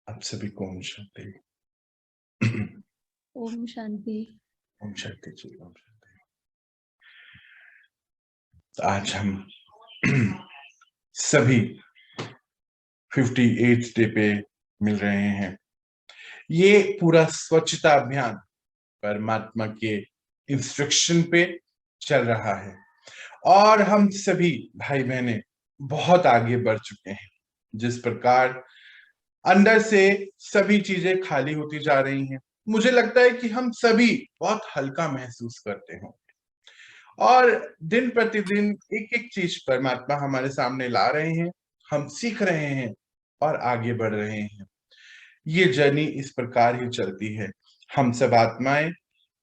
आप सभी को ओम शांति। ओम शांति। ओम शांति जी, ओम शांति। आज हम सभी 58th डे पे मिल रहे हैं। ये पूरा स्वच्छता अभियान परमात्मा के इंस्ट्रक्शन पे चल रहा है और हम सभी भाई बहनें बहुत आगे बढ़ चुके हैं। जिस प्रकार अंदर से सभी चीजें खाली होती जा रही हैं, मुझे लगता है कि हम सभी बहुत हल्का महसूस करते हैं और दिन प्रतिदिन एक एक चीज परमात्मा हमारे सामने ला रहे हैं, हम सीख रहे हैं और आगे बढ़ रहे हैं। ये जर्नी इस प्रकार ही चलती है। हम सब आत्माएं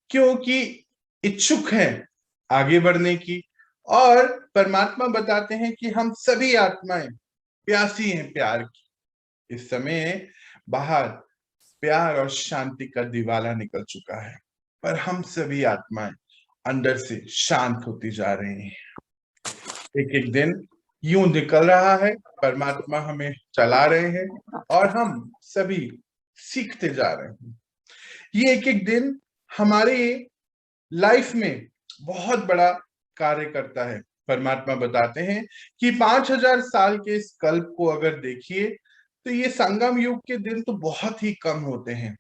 क्योंकि इच्छुक हैं आगे बढ़ने की, और परमात्मा बताते हैं कि हम सभी आत्माएं प्यासी हैं प्यार की। इस समय बाहर प्यार और शांति का दिवाला निकल चुका है, पर हम सभी आत्माएं अंदर से शांत होती जा रही हैं। एक एक दिन यूं निकल रहा है, परमात्मा हमें चला रहे हैं और हम सभी सीखते जा रहे हैं। ये एक एक दिन हमारे लाइफ में बहुत बड़ा कार्य करता है। परमात्मा बताते हैं कि 5000 साल के इस कल्प को अगर देखिए तो ये संगम युग के दिन तो बहुत ही कम होते हैं।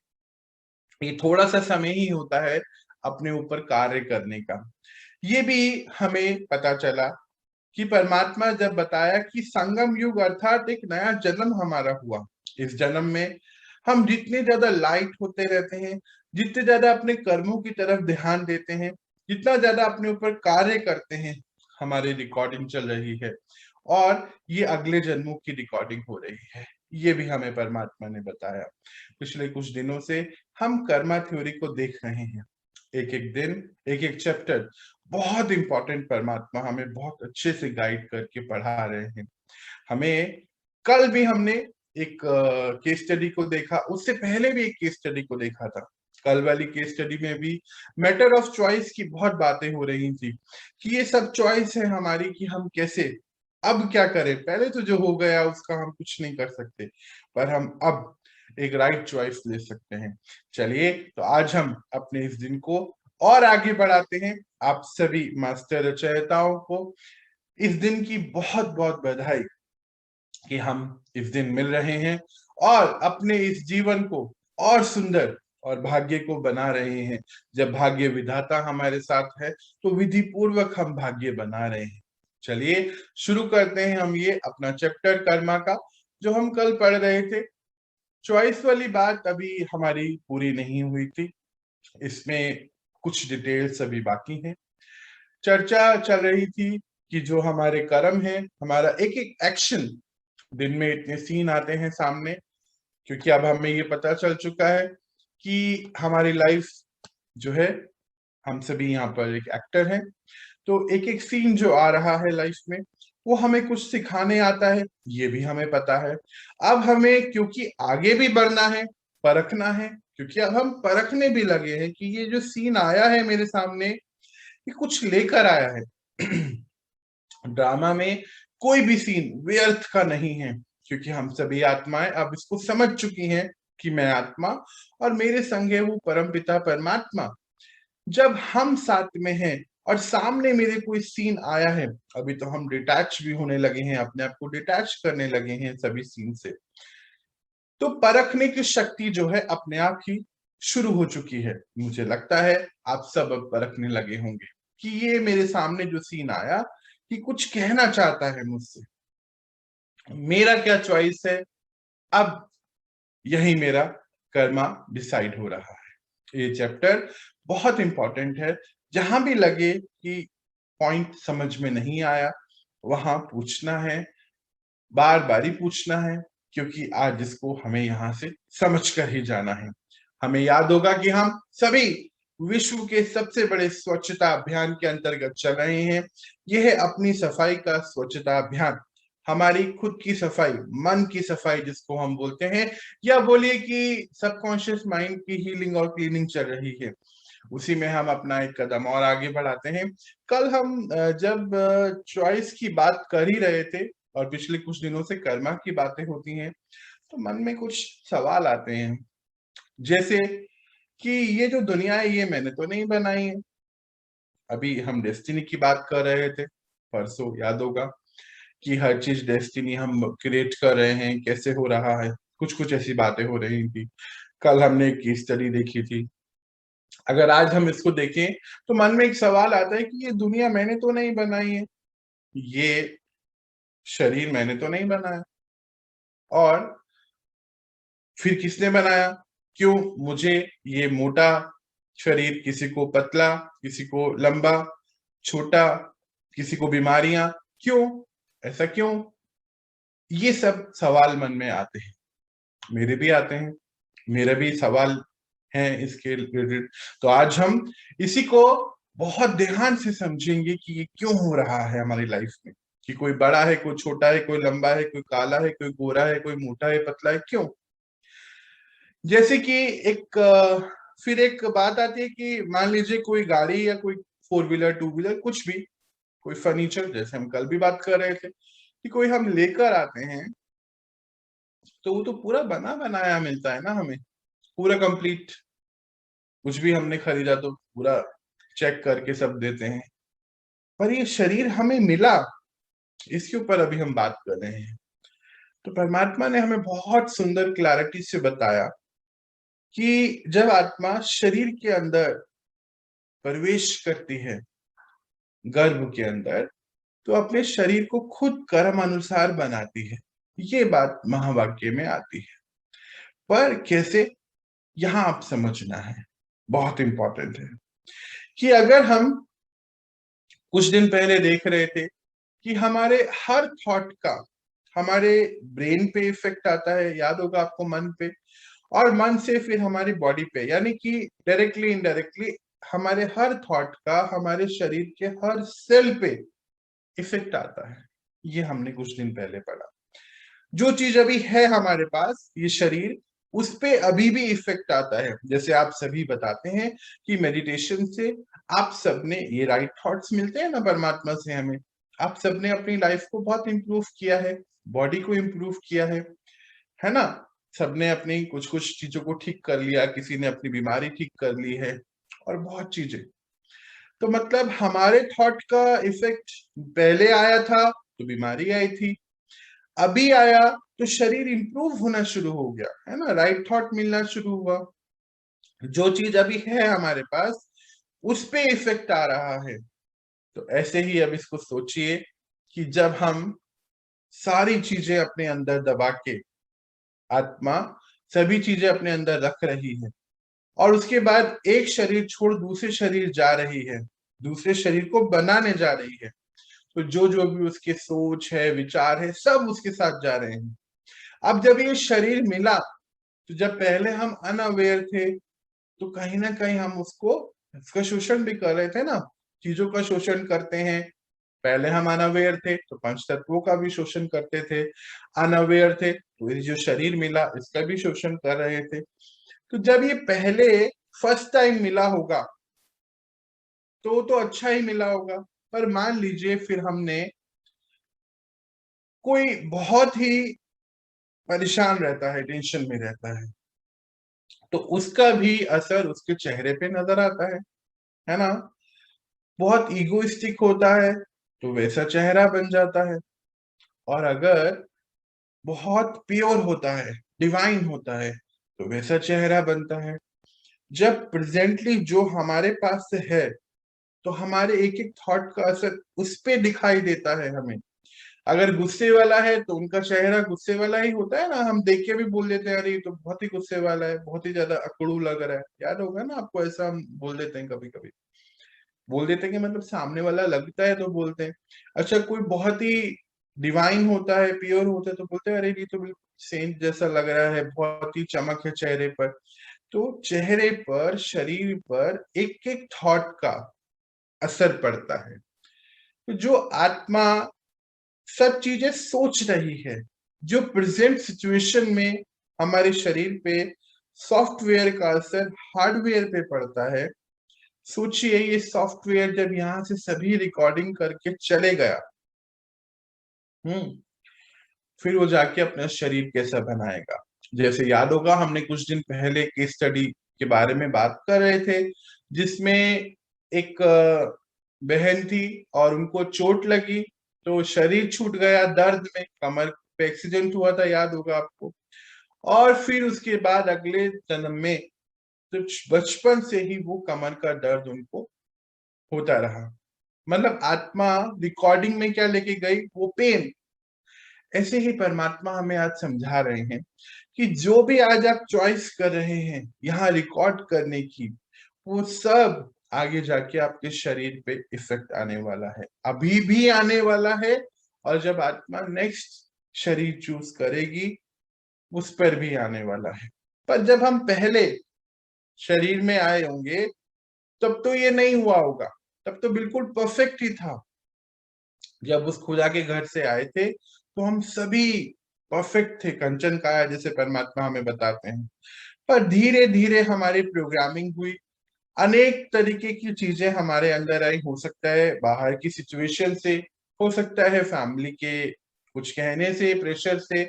ये थोड़ा सा समय ही होता है अपने ऊपर कार्य करने का। ये भी हमें पता चला कि परमात्मा जब बताया कि संगम युग अर्थात एक नया जन्म हमारा हुआ। इस जन्म में हम जितने ज्यादा लाइट होते रहते हैं, जितने ज्यादा अपने कर्मों की तरफ ध्यान देते हैं, जितना ज्यादा अपने ऊपर कार्य करते हैं, हमारी रिकॉर्डिंग चल रही है और ये अगले जन्मों की रिकॉर्डिंग हो रही है। ये भी हमें परमात्मा ने बताया। पिछले कुछ दिनों से हम कर्मा थ्योरी को देख रहे हैं। एक एक दिन एक एक चैप्टर बहुत इंपॉर्टेंट परमात्मा हमें बहुत अच्छे से गाइड करके पढ़ा रहे हैं। हमें कल भी हमने एक केस स्टडी को देखा, उससे पहले भी एक केस स्टडी को देखा था। कल वाली केस स्टडी में भी मैटर ऑफ चॉइस की बहुत बातें हो रही थी कि ये सब चॉइस है हमारी कि हम कैसे अब क्या करें। पहले तो जो हो गया उसका हम कुछ नहीं कर सकते, पर हम अब एक राइट चॉइस ले सकते हैं। चलिए, तो आज हम अपने इस दिन को और आगे बढ़ाते हैं। आप सभी मास्टर रचयिताओं को इस दिन की बहुत बहुत बधाई कि हम इस दिन मिल रहे हैं और अपने इस जीवन को और सुंदर और भाग्य को बना रहे हैं। जब भाग्य विधाता हमारे साथ है तो विधि पूर्वक हम भाग्य बना रहे हैं। चलिए शुरू करते हैं हम ये अपना चैप्टर कर्मा का, जो हम कल पढ़ रहे थे। चॉइस वाली बात अभी हमारी पूरी नहीं हुई थी, इसमें कुछ डिटेल्स अभी बाकी हैं। चर्चा चल रही थी कि जो हमारे कर्म है, हमारा एक एक एक्शन, दिन में इतने सीन आते हैं सामने, क्योंकि अब हमें ये पता चल चुका है कि हमारी लाइफ जो है, हम सभी यहाँ पर एक एक्टर हैं, तो एक एक सीन जो आ रहा है लाइफ में वो हमें कुछ सिखाने आता है, ये भी हमें पता है। अब हमें क्योंकि आगे भी बढ़ना है, परखना है, क्योंकि अब हम परखने भी लगे हैं कि ये जो सीन आया है मेरे सामने ये कुछ लेकर आया है। ड्रामा में कोई भी सीन व्यर्थ का नहीं है, क्योंकि हम सभी आत्माएं अब इसको समझ चुकी हैं कि मैं आत्मा और मेरे संग है वो परमपिता परमात्मा। जब हम साथ में हैं और सामने मेरे कोई सीन आया है, अभी तो हम डिटैच भी होने लगे हैं, अपने आप को डिटैच करने लगे हैं सभी सीन से, तो परखने की शक्ति जो है अपने आप ही शुरू हो चुकी है। मुझे लगता है आप सब अब परखने लगे होंगे कि ये मेरे सामने जो सीन आया कि कुछ कहना चाहता है मुझसे, मेरा क्या चॉइस है। अब यही मेरा कर्मा डिसाइड हो रहा है। ये चैप्टर बहुत इंपॉर्टेंट है। जहां भी लगे कि पॉइंट समझ में नहीं आया वहां पूछना है, बार बार ही पूछना है, क्योंकि आज इसको हमें यहाँ से समझ कर ही जाना है। हमें याद होगा कि हम सभी विश्व के सबसे बड़े स्वच्छता अभियान के अंतर्गत चल रहे हैं। यह है अपनी सफाई का स्वच्छता अभियान। हमारी खुद की सफाई, मन की सफाई जिसको हम बोलते हैं, या बोलिए कि सबकॉन्शियस माइंड की हीलिंग और क्लीनिंग चल रही है। उसी में हम अपना एक कदम और आगे बढ़ाते हैं। कल हम जब चॉइस की बात कर ही रहे थे और पिछले कुछ दिनों से कर्मा की बातें होती हैं, तो मन में कुछ सवाल आते हैं, जैसे कि ये जो दुनिया है ये मैंने तो नहीं बनाई है। अभी हम डेस्टिनी की बात कर रहे थे परसों, याद होगा कि हर चीज डेस्टिनी हम क्रिएट कर रहे हैं, कैसे हो रहा है, कुछ कुछ ऐसी बातें हो रही थी। कल हमने एक केस स्टडी देखी थी। अगर आज हम इसको देखें तो मन में एक सवाल आता है कि ये दुनिया मैंने तो नहीं बनाई है, ये शरीर मैंने तो नहीं बनाया, और फिर किसने बनाया? क्यों मुझे ये मोटा शरीर, किसी को पतला, किसी को लंबा, छोटा, किसी को बीमारियां, क्यों? ऐसा क्यों? ये सब सवाल मन में आते हैं, मेरे भी आते हैं, मेरा भी सवाल है इसके रिलेटेड। तो आज हम इसी को बहुत ध्यान से समझेंगे कि ये क्यों हो रहा है हमारी लाइफ में, कि कोई बड़ा है, कोई छोटा है, कोई लंबा है, कोई काला है, कोई गोरा है, कोई मोटा है, पतला है, क्यों? जैसे कि फिर एक बात आती है कि मान लीजिए कोई गाड़ी या कोई फोर व्हीलर, टू व्हीलर, कुछ भी, कोई फर्नीचर, जैसे हम कल भी बात कर रहे थे कि कोई हम लेकर आते हैं तो वो तो पूरा बना बनाया मिलता है ना हमें, पूरा कंप्लीट। कुछ भी हमने खरीदा तो पूरा चेक करके सब देते हैं। पर ये शरीर हमें मिला, इसके ऊपर अभी हम बात कर रहे हैं। तो परमात्मा ने हमें बहुत सुंदर क्लैरिटी से बताया कि जब आत्मा शरीर के अंदर प्रवेश करती है, गर्भ के अंदर, तो अपने शरीर को खुद कर्म अनुसार बनाती है। ये बात महावाक्य में आती है। पर कैसे, यहां आप समझना है, बहुत इंपॉर्टेंट है कि अगर हम कुछ दिन पहले देख रहे थे कि हमारे हर थॉट का हमारे ब्रेन पे इफेक्ट आता है, याद होगा आपको, मन पे, और मन से फिर हमारी बॉडी पे, यानी कि डायरेक्टली इनडायरेक्टली हमारे हर थॉट का हमारे शरीर के हर सेल पे इफेक्ट आता है। ये हमने कुछ दिन पहले पढ़ा। जो चीज अभी है हमारे पास, ये शरीर, उस पे अभी भी इफेक्ट आता है। जैसे आप सभी बताते हैं कि मेडिटेशन से आप सबने ये राइट थॉट्स मिलते हैं ना परमात्मा से हमें, आप सबने अपनी लाइफ को बहुत इंप्रूव किया है, बॉडी को इंप्रूव किया है ना? सबने अपनी कुछ कुछ चीजों को ठीक कर लिया, किसी ने अपनी बीमारी ठीक कर ली है, और बहुत चीजें। तो मतलब हमारे थॉट का इफेक्ट पहले आया था तो बीमारी आई थी, अभी आया तो शरीर इंप्रूव होना शुरू हो गया, है ना? राइट थॉट मिलना शुरू हुआ। जो चीज अभी है हमारे पास, उस पे इफेक्ट आ रहा है। तो ऐसे ही अब इसको सोचिए कि जब हम सारी चीजें अपने अंदर दबा के, आत्मा सभी चीजें अपने अंदर रख रही है, और उसके बाद एक शरीर छोड़ दूसरे शरीर जा रही है, दूसरे शरीर को बनाने जा रही है, तो जो जो भी उसके सोच है, विचार है, सब उसके साथ जा रहे हैं। अब जब ये शरीर मिला, तो जब पहले हम अनअवेयर थे तो कहीं ना कहीं हम उसका शोषण भी कर रहे थे ना, चीजों का शोषण करते हैं। पहले हम अनअवेयर थे तो पंच तत्वों का भी शोषण करते थे, अनअवेयर थे तो ये जो शरीर मिला इसका भी शोषण कर रहे थे। तो जब ये पहले फर्स्ट टाइम मिला होगा तो अच्छा ही मिला होगा। पर मान लीजिए फिर हमने, कोई बहुत ही परेशान रहता है, टेंशन में रहता है, तो उसका भी असर उसके चेहरे पे नजर आता है ना? बहुत ईगोइस्टिक होता है तो वैसा चेहरा बन जाता है, और अगर बहुत प्योर होता है, डिवाइन होता है, तो वैसा चेहरा बनता है। जब प्रेजेंटली जो हमारे पास से है, तो हमारे एक एक थॉट का असर उस पे दिखाई देता है हमें। अगर गुस्से वाला है तो उनका चेहरा गुस्से वाला ही होता है ना, हम देख के भी बोल देते हैं अरे ये तो बहुत ही गुस्से वाला है, बहुत ही ज्यादा अकड़ू लग रहा है, याद होगा ना आपको, ऐसा हम बोल देते हैं, कभी कभी बोल देते हैं कि मतलब सामने वाला लगता है तो बोलते हैं। अच्छा, कोई बहुत ही डिवाइन होता है, प्योर होता है, तो बोलते हैं अरे ये तो बिल्कुल सेंट जैसा लग रहा है, बहुत ही चमक है चेहरे पर। तो चेहरे पर, शरीर पर एक एक थॉट का असर पड़ता है। तो जो आत्मा सब चीजें सोच रही है, जो प्रेजेंट सिचुएशन में हमारे शरीर पे सॉफ्टवेयर का असर हार्डवेयर पे पड़ता है। सोचिए ये सॉफ्टवेयर जब यहाँ से सभी रिकॉर्डिंग करके चले गया, फिर वो जाके अपना शरीर कैसा बनाएगा। जैसे याद होगा हमने कुछ दिन पहले केस स्टडी के बारे में बात कर रहे थे, जिसमें एक बहन थी और उनको चोट लगी तो शरीर छूट गया दर्द में, कमर पे एक्सीडेंट हुआ था, याद होगा आपको। और फिर उसके बाद अगले जन्म में तो बचपन से ही वो कमर का दर्द उनको होता रहा। मतलब आत्मा रिकॉर्डिंग में क्या लेके गई, वो पेन। ऐसे ही परमात्मा हमें आज समझा रहे हैं कि जो भी आज आप चॉइस कर रहे हैं यहाँ रिकॉर्ड करने की, वो सब आगे जाके आपके शरीर पे इफेक्ट आने वाला है, अभी भी आने वाला है। और जब आत्मा नेक्स्ट शरीर चूज करेगी उस पर भी आने वाला है। पर जब हम पहले शरीर में आए होंगे तब तो ये नहीं हुआ होगा, तब तो बिल्कुल परफेक्ट ही था। जब उस खुदा के घर से आए थे तो हम सभी परफेक्ट थे, कंचन काया जैसे परमात्मा हमें बताते हैं। पर धीरे धीरे हमारी प्रोग्रामिंग हुई, अनेक तरीके की चीजें हमारे अंदर आई। हो सकता है बाहर की सिचुएशन से, हो सकता है फैमिली के कुछ कहने से, प्रेशर से,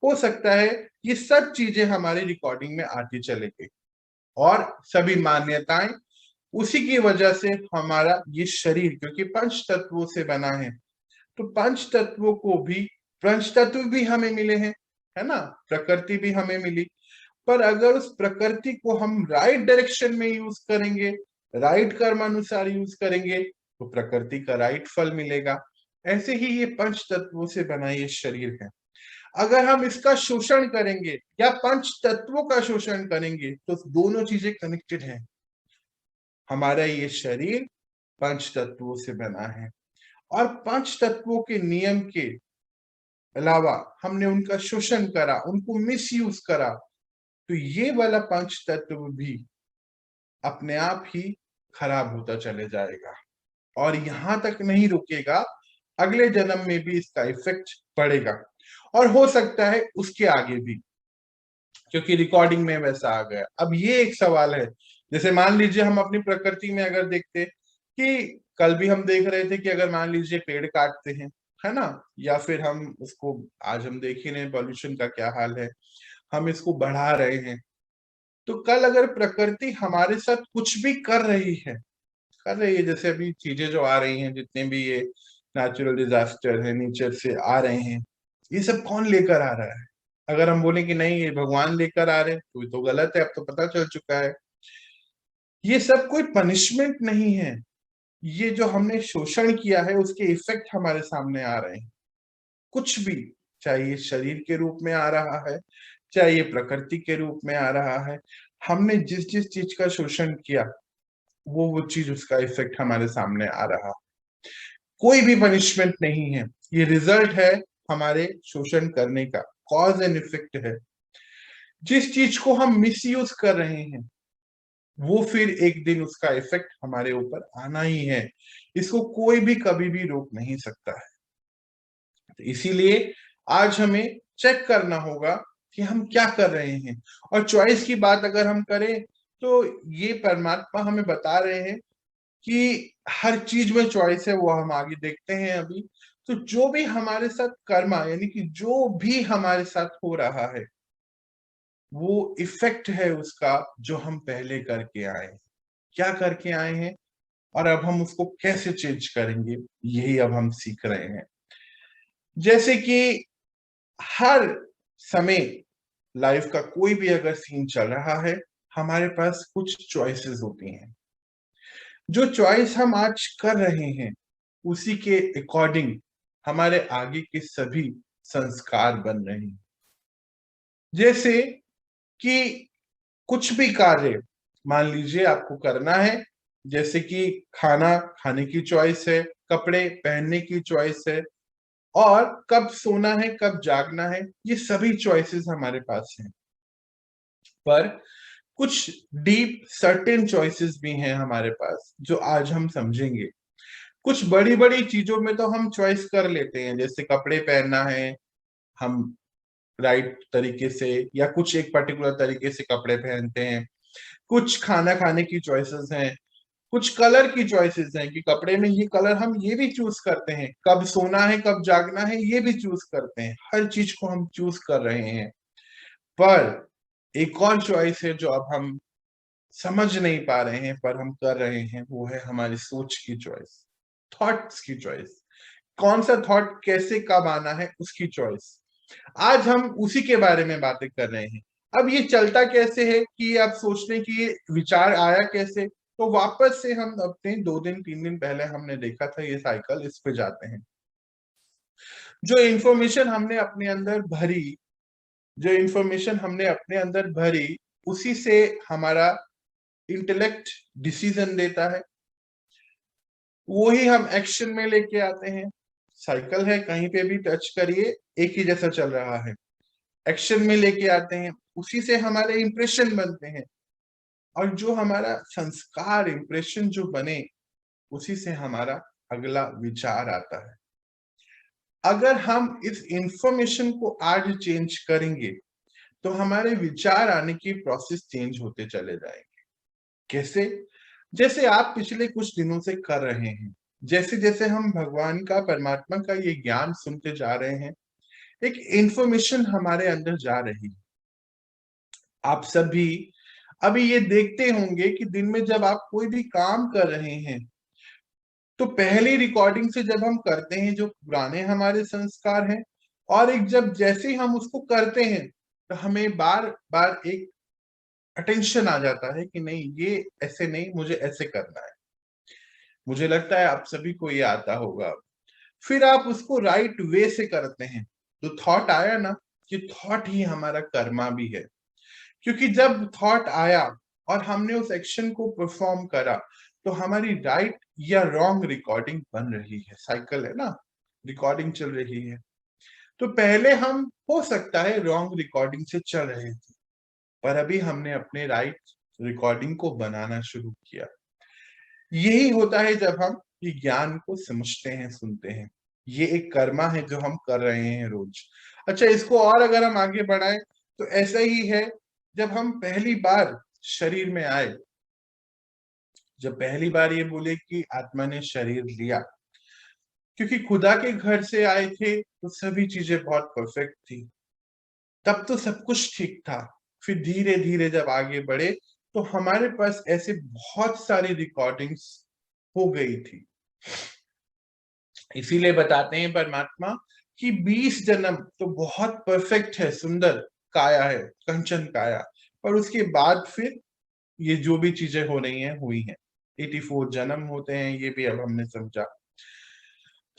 हो सकता है ये सब चीजें हमारी रिकॉर्डिंग में आती चले गई। और सभी मान्यताएं, उसी की वजह से हमारा ये शरीर, क्योंकि पंच तत्वों से बना है, तो पंच तत्वों को भी, पंच तत्व भी हमें मिले हैं, है ना, प्रकृति भी हमें मिली। पर अगर उस प्रकृति को हम राइट डायरेक्शन में यूज करेंगे, राइट कर्म अनुसार यूज करेंगे, तो प्रकृति का राइट फल मिलेगा। ऐसे ही ये पंच तत्वों से बना ये शरीर है। अगर हम इसका शोषण करेंगे या पंच तत्वों का शोषण करेंगे तो दोनों चीजें कनेक्टेड है। हमारा ये शरीर पंच तत्वों से बना है और पंच तत्वों के नियम के अलावा हमने उनका शोषण करा, उनको मिसयूज करा, तो ये वाला पंच तत्व भी अपने आप ही खराब होता चले जाएगा। और यहां तक नहीं रुकेगा, अगले जन्म में भी इसका इफेक्ट पड़ेगा और हो सकता है उसके आगे भी, क्योंकि रिकॉर्डिंग में वैसा आ गया। अब ये एक सवाल है, जैसे मान लीजिए हम अपनी प्रकृति में अगर देखते कि कल भी हम देख रहे थे कि अगर मान लीजिए पेड़ काटते हैं, है ना, या फिर हम उसको, आज हम देख ही रहे हैं पॉल्यूशन का क्या हाल है, हम इसको बढ़ा रहे हैं। तो कल अगर प्रकृति हमारे साथ कुछ भी कर रही है, जैसे अभी चीजें जो आ रही हैं, जितने भी ये नेचुरल डिजास्टर है, नेचर से आ रहे हैं, ये सब कौन लेकर आ रहा है? अगर हम बोले कि नहीं ये भगवान लेकर आ रहे हैं तो ये तो गलत है, अब तो पता चल चुका है। ये सब कोई पनिशमेंट नहीं है, ये जो हमने शोषण किया है उसके इफेक्ट हमारे सामने आ रहे हैं। कुछ भी, चाहे ये शरीर के रूप में आ रहा है, चाहे ये प्रकृति के रूप में आ रहा है, हमने जिस जिस चीज का शोषण किया वो चीज, उसका इफेक्ट हमारे सामने आ रहा। कोई भी पनिशमेंट नहीं है, ये रिजल्ट है हमारे शोषण करने का, कॉज एंड इफेक्ट है। जिस चीज को हम मिसयूज कर रहे हैं वो फिर एक दिन उसका इफेक्ट हमारे ऊपर आना ही है, इसको कोई भी कभी भी रोक नहीं सकता है। तो इसीलिए आज हमें चेक करना होगा कि हम क्या कर रहे हैं। और चॉइस की बात अगर हम करें तो ये परमात्मा हमें बता रहे हैं कि हर चीज में चॉइस है, वो हम आगे देखते हैं अभी। तो जो भी हमारे साथ कर्मा, यानी कि जो भी हमारे साथ हो रहा है, वो इफेक्ट है उसका जो हम पहले करके आए हैं। क्या करके आए हैं और अब हम उसको कैसे चेंज करेंगे, यही अब हम सीख रहे हैं। जैसे कि हर समय लाइफ का कोई भी अगर सीन चल रहा है, हमारे पास कुछ चॉइसेस होती हैं। जो चॉइस हम आज कर रहे हैं उसी के अकॉर्डिंग हमारे आगे के सभी संस्कार बन रहे हैं। जैसे कि कुछ भी कार्य मान लीजिए आपको करना है, जैसे कि खाना खाने की चॉइस है, कपड़े पहनने की चॉइस है, और कब सोना है कब जागना है, ये सभी चॉइसेस हमारे पास हैं। पर कुछ डीप सर्टेन चॉइसेस भी हैं हमारे पास जो आज हम समझेंगे। कुछ बड़ी बड़ी चीजों में तो हम चॉइस कर लेते हैं, जैसे कपड़े पहनना है, हम राइट तरीके से या कुछ एक पर्टिकुलर तरीके से कपड़े पहनते हैं। कुछ खाना खाने की चॉइसेस हैं, कुछ कलर की चॉइसेस हैं कि कपड़े में ये कलर हम ये भी चूज करते हैं, कब सोना है कब जागना है ये भी चूज करते हैं, हर चीज को हम चूज कर रहे हैं। पर एक और चॉइस है जो अब हम समझ नहीं पा रहे हैं पर हम कर रहे हैं, वो है हमारी सोच की चॉइस, थॉट्स की चॉइस। कौन सा थॉट कैसे कब आना है उसकी चॉइस। आज हम उसी के बारे में बातें कर रहे हैं। अब ये चलता कैसे है कि आप सोचने की ये विचार आया कैसे, तो वापस से हम अपने 2 दिन 3 दिन पहले हमने देखा था ये साइकिल, इस पे जाते हैं। जो इंफॉर्मेशन हमने अपने अंदर भरी, जो इंफॉर्मेशन हमने अपने अंदर भरी, उसी से हमारा इंटेलेक्ट डिसीजन देता है, वही हम एक्शन में लेके आते हैं। साइकिल है, कहीं पे भी टच करिए एक ही जैसा चल रहा है। एक्शन में लेके आते हैं, उसी से हमारे इंप्रेशन बनते हैं, और जो हमारा संस्कार इंप्रेशन जो बने, उसी से हमारा अगला विचार आता है। अगर हम इस इंफॉर्मेशन को आज चेंज करेंगे तो हमारे विचार आने की प्रोसेस चेंज होते चले जाएंगे। कैसे? जैसे आप पिछले कुछ दिनों से कर रहे हैं, जैसे जैसे हम भगवान का, परमात्मा का ये ज्ञान सुनते जा रहे हैं, एक इंफॉर्मेशन हमारे अंदर जा रही है। आप सभी अभी ये देखते होंगे कि दिन में जब आप कोई भी काम कर रहे हैं, तो पहली रिकॉर्डिंग से जब हम करते हैं जो पुराने हमारे संस्कार हैं, और एक जब जैसे ही हम उसको करते हैं तो हमें बार बार एक अटेंशन आ जाता है कि नहीं, ये ऐसे नहीं, मुझे ऐसे करना है। मुझे लगता है आप सभी को ये आता होगा। फिर आप उसको राइट वे से करते हैं, तो थॉट आया ना, कि थॉट ही हमारा कर्मा भी है। क्योंकि जब थॉट आया और हमने उस एक्शन को परफॉर्म करा, तो हमारी राइट या रॉन्ग रिकॉर्डिंग बन रही है। साइकिल है ना, रिकॉर्डिंग चल रही है। तो पहले हम हो सकता है रॉन्ग रिकॉर्डिंग से चल रहे थे, पर अभी हमने अपने राइट रिकॉर्डिंग को बनाना शुरू किया। यही होता है जब हम ये ज्ञान को समझते हैं, सुनते हैं। ये एक कर्मा है जो हम कर रहे हैं रोज। अच्छा, इसको और अगर हम आगे बढ़ाएं तो ऐसा ही है। जब हम पहली बार शरीर में आए, जब पहली बार ये बोले कि आत्मा ने शरीर लिया, क्योंकि खुदा के घर से आए थे तो सभी चीजें बहुत परफेक्ट थी, तब तो सब कुछ ठीक था। फिर धीरे धीरे जब आगे बढ़े तो हमारे पास ऐसे बहुत सारी रिकॉर्डिंग्स हो गई थी। इसीलिए बताते हैं परमात्मा कि 20 जन्म तो बहुत परफेक्ट है, सुंदर काया है, कंचन काया, पर उसके बाद फिर ये जो भी चीजें हो रही हैं हुई हैं। 84 जन्म होते हैं, ये भी अब हमने समझा।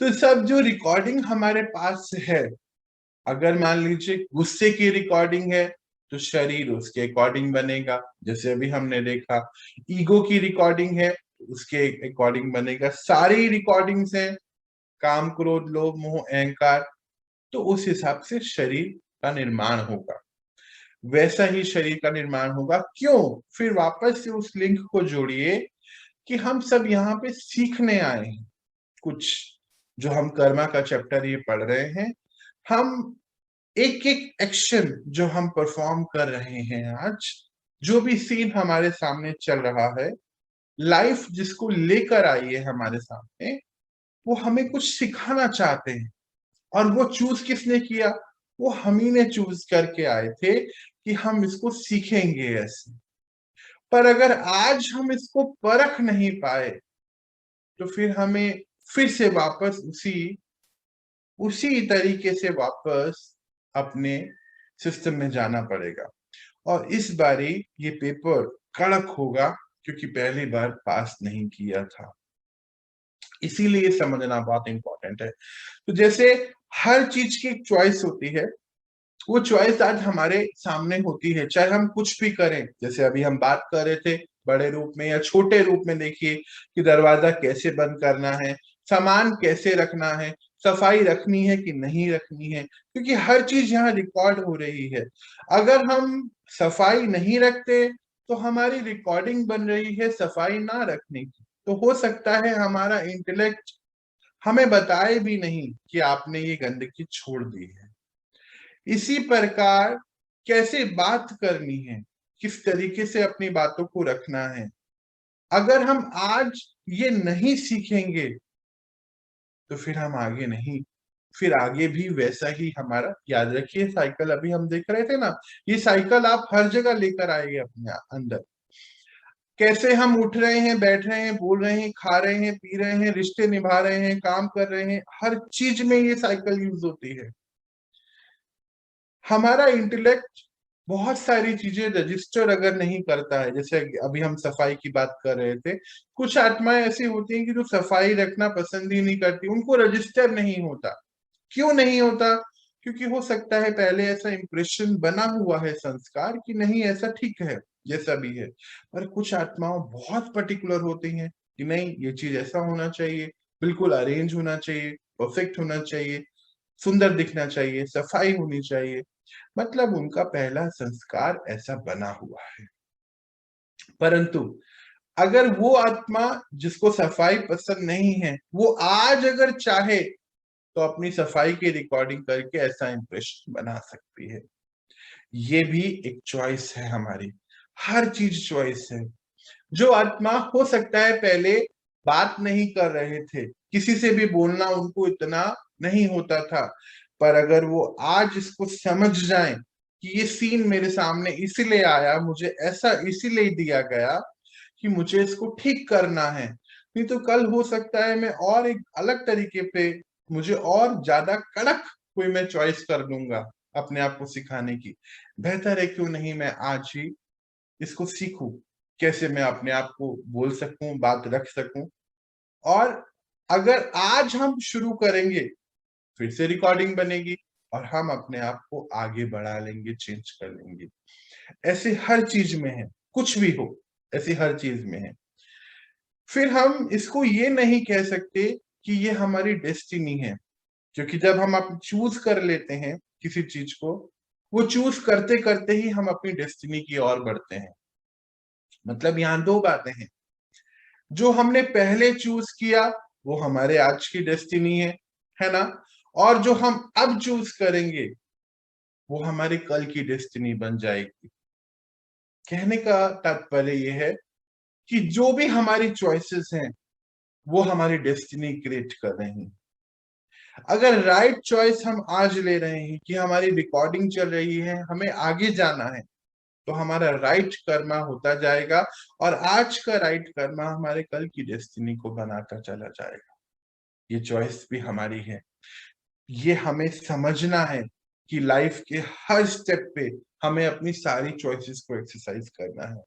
तो सब जो रिकॉर्डिंग हमारे पास है, अगर मान लीजिए गुस्से की रिकॉर्डिंग है तो शरीर उसके अकॉर्डिंग बनेगा, जैसे अभी हमने देखा। ईगो की रिकॉर्डिंग है तो उसके अकॉर्डिंग बनेगा। सारी रिकॉर्डिंग्स हैं, काम क्रोध लोभ मोह अहंकार, तो उस हिसाब से शरीर का निर्माण होगा। वैसा ही शरीर का निर्माण होगा। क्यों? फिर वापस से उस लिंक को जोड़िए कि हम सब यहाँ पे सीखने आए हैं कुछ, जो हम कर्मा का चैप्टर ये पढ़ रहे हैं। हम एक एक एक्शन जो हम परफॉर्म कर रहे हैं आज, जो भी सीन हमारे सामने चल रहा है, लाइफ जिसको लेकर आई है हमारे सामने, वो हमें कुछ सिखाना चाहते हैं। और वो चूज किसने किया? वो हम ही ने चूज करके आए थे कि हम इसको सीखेंगे ऐसे। पर अगर आज हम इसको परख नहीं पाए तो फिर हमें फिर से वापस उसी उसी तरीके से वापस अपने सिस्टम में जाना पड़ेगा। और इस बारी ये पेपर कड़क होगा, क्योंकि पहली बार पास नहीं किया था। इसीलिए समझना बहुत इंपॉर्टेंट है। तो जैसे हर चीज की एक चॉइस होती है, वो चॉइस आज हमारे सामने होती है, चाहे हम कुछ भी करें। जैसे अभी हम बात कर रहे थे, बड़े रूप में या छोटे रूप में देखिए कि दरवाजा कैसे बंद करना है, सामान कैसे रखना है, सफाई रखनी है कि नहीं रखनी है, क्योंकि हर चीज यहाँ रिकॉर्ड हो रही है। अगर हम सफाई नहीं रखते तो हमारी रिकॉर्डिंग बन रही है सफाई ना रखने की। तो हो सकता है हमारा इंटेलेक्ट हमें बताए भी नहीं कि आपने ये गंदगी छोड़ दी है। इसी प्रकार कैसे बात करनी है, किस तरीके से अपनी बातों को रखना है, अगर हम आज ये नहीं सीखेंगे तो फिर हम आगे नहीं, फिर आगे भी वैसा ही हमारा, याद रखिए साइकिल अभी हम देख रहे थे ना, ये साइकिल आप हर जगह लेकर आएंगे अपने अंदर। कैसे हम उठ रहे हैं, बैठ रहे हैं, बोल रहे हैं, खा रहे हैं, पी रहे हैं, रिश्ते निभा रहे हैं, काम कर रहे हैं, हर चीज में ये साइकिल यूज होती है। हमारा इंटेलेक्ट बहुत सारी चीजें रजिस्टर अगर नहीं करता है, जैसे अभी हम सफाई की बात कर रहे थे, कुछ आत्माएं ऐसी होती हैं कि जो सफाई रखना पसंद ही नहीं करती, उनको रजिस्टर नहीं होता। क्यों नहीं होता? क्योंकि हो सकता है पहले ऐसा इंप्रेशन बना हुआ है, संस्कार, कि नहीं ऐसा ठीक है जैसा भी है। पर कुछ आत्माओं बहुत पर्टिकुलर होती हैं कि नहीं, ये चीज ऐसा होना चाहिए, बिल्कुल अरेंज होना चाहिए, परफेक्ट होना चाहिए, सुंदर दिखना चाहिए, सफाई होनी चाहिए। मतलब उनका पहला संस्कार ऐसा बना हुआ है। परंतु अगर वो आत्मा जिसको सफाई पसंद नहीं है, वो आज अगर चाहे तो अपनी सफाई की रिकॉर्डिंग करके ऐसा इंप्रेशन बना सकती है। ये भी एक चॉइस है हमारी, हर चीज चॉइस है। जो आत्मा हो सकता है पहले बात नहीं कर रहे थे, किसी से भी बोलना उनको इतना नहीं होता था, पर अगर वो आज इसको समझ जाए कि ये सीन मेरे सामने इसीलिए आया, मुझे ऐसा इसीलिए दिया गया कि मुझे इसको ठीक करना है, नहीं तो कल हो सकता है मैं और एक अलग तरीके पे, मुझे और ज्यादा कड़क कोई मैं चॉइस कर लूंगा अपने आप को सिखाने की। बेहतर है क्यों नहीं मैं आज ही इसको सीखूं, कैसे मैं अपने आप को बोल सकूं, बात रख सकूं। और अगर आज हम शुरू करेंगे, फिर से रिकॉर्डिंग बनेगी और हम अपने आप को आगे बढ़ा लेंगे, चेंज कर लेंगे। ऐसे हर चीज में है, कुछ भी हो, ऐसी हर चीज में है। फिर हम इसको ये नहीं कह सकते कि ये हमारी डेस्टिनी है, क्योंकि जब हम आप चूज कर लेते हैं किसी चीज को, वो चूज करते करते ही हम अपनी डेस्टिनी की ओर बढ़ते हैं। मतलब यहाँ दो बातें हैं, जो हमने पहले चूज किया वो हमारे आज की डेस्टिनी है ना, और जो हम अब चूज करेंगे वो हमारी कल की डेस्टिनी बन जाएगी। कहने का तात्पर्य ये है कि जो भी हमारी चॉइसेस हैं वो हमारी डेस्टिनी क्रिएट कर रहे हैं। अगर राइट चॉइस हम आज ले रहे हैं कि हमारी रिकॉर्डिंग चल रही है, हमें आगे जाना है, तो हमारा राइट कर्मा होता जाएगा और आज का राइट कर्मा हमारे कल की डेस्टिनी को बनाता चला जाएगा। ये चॉइस भी हमारी है। ये हमें समझना है कि लाइफ के हर स्टेप पे हमें अपनी सारी चॉइसेस को एक्सरसाइज करना है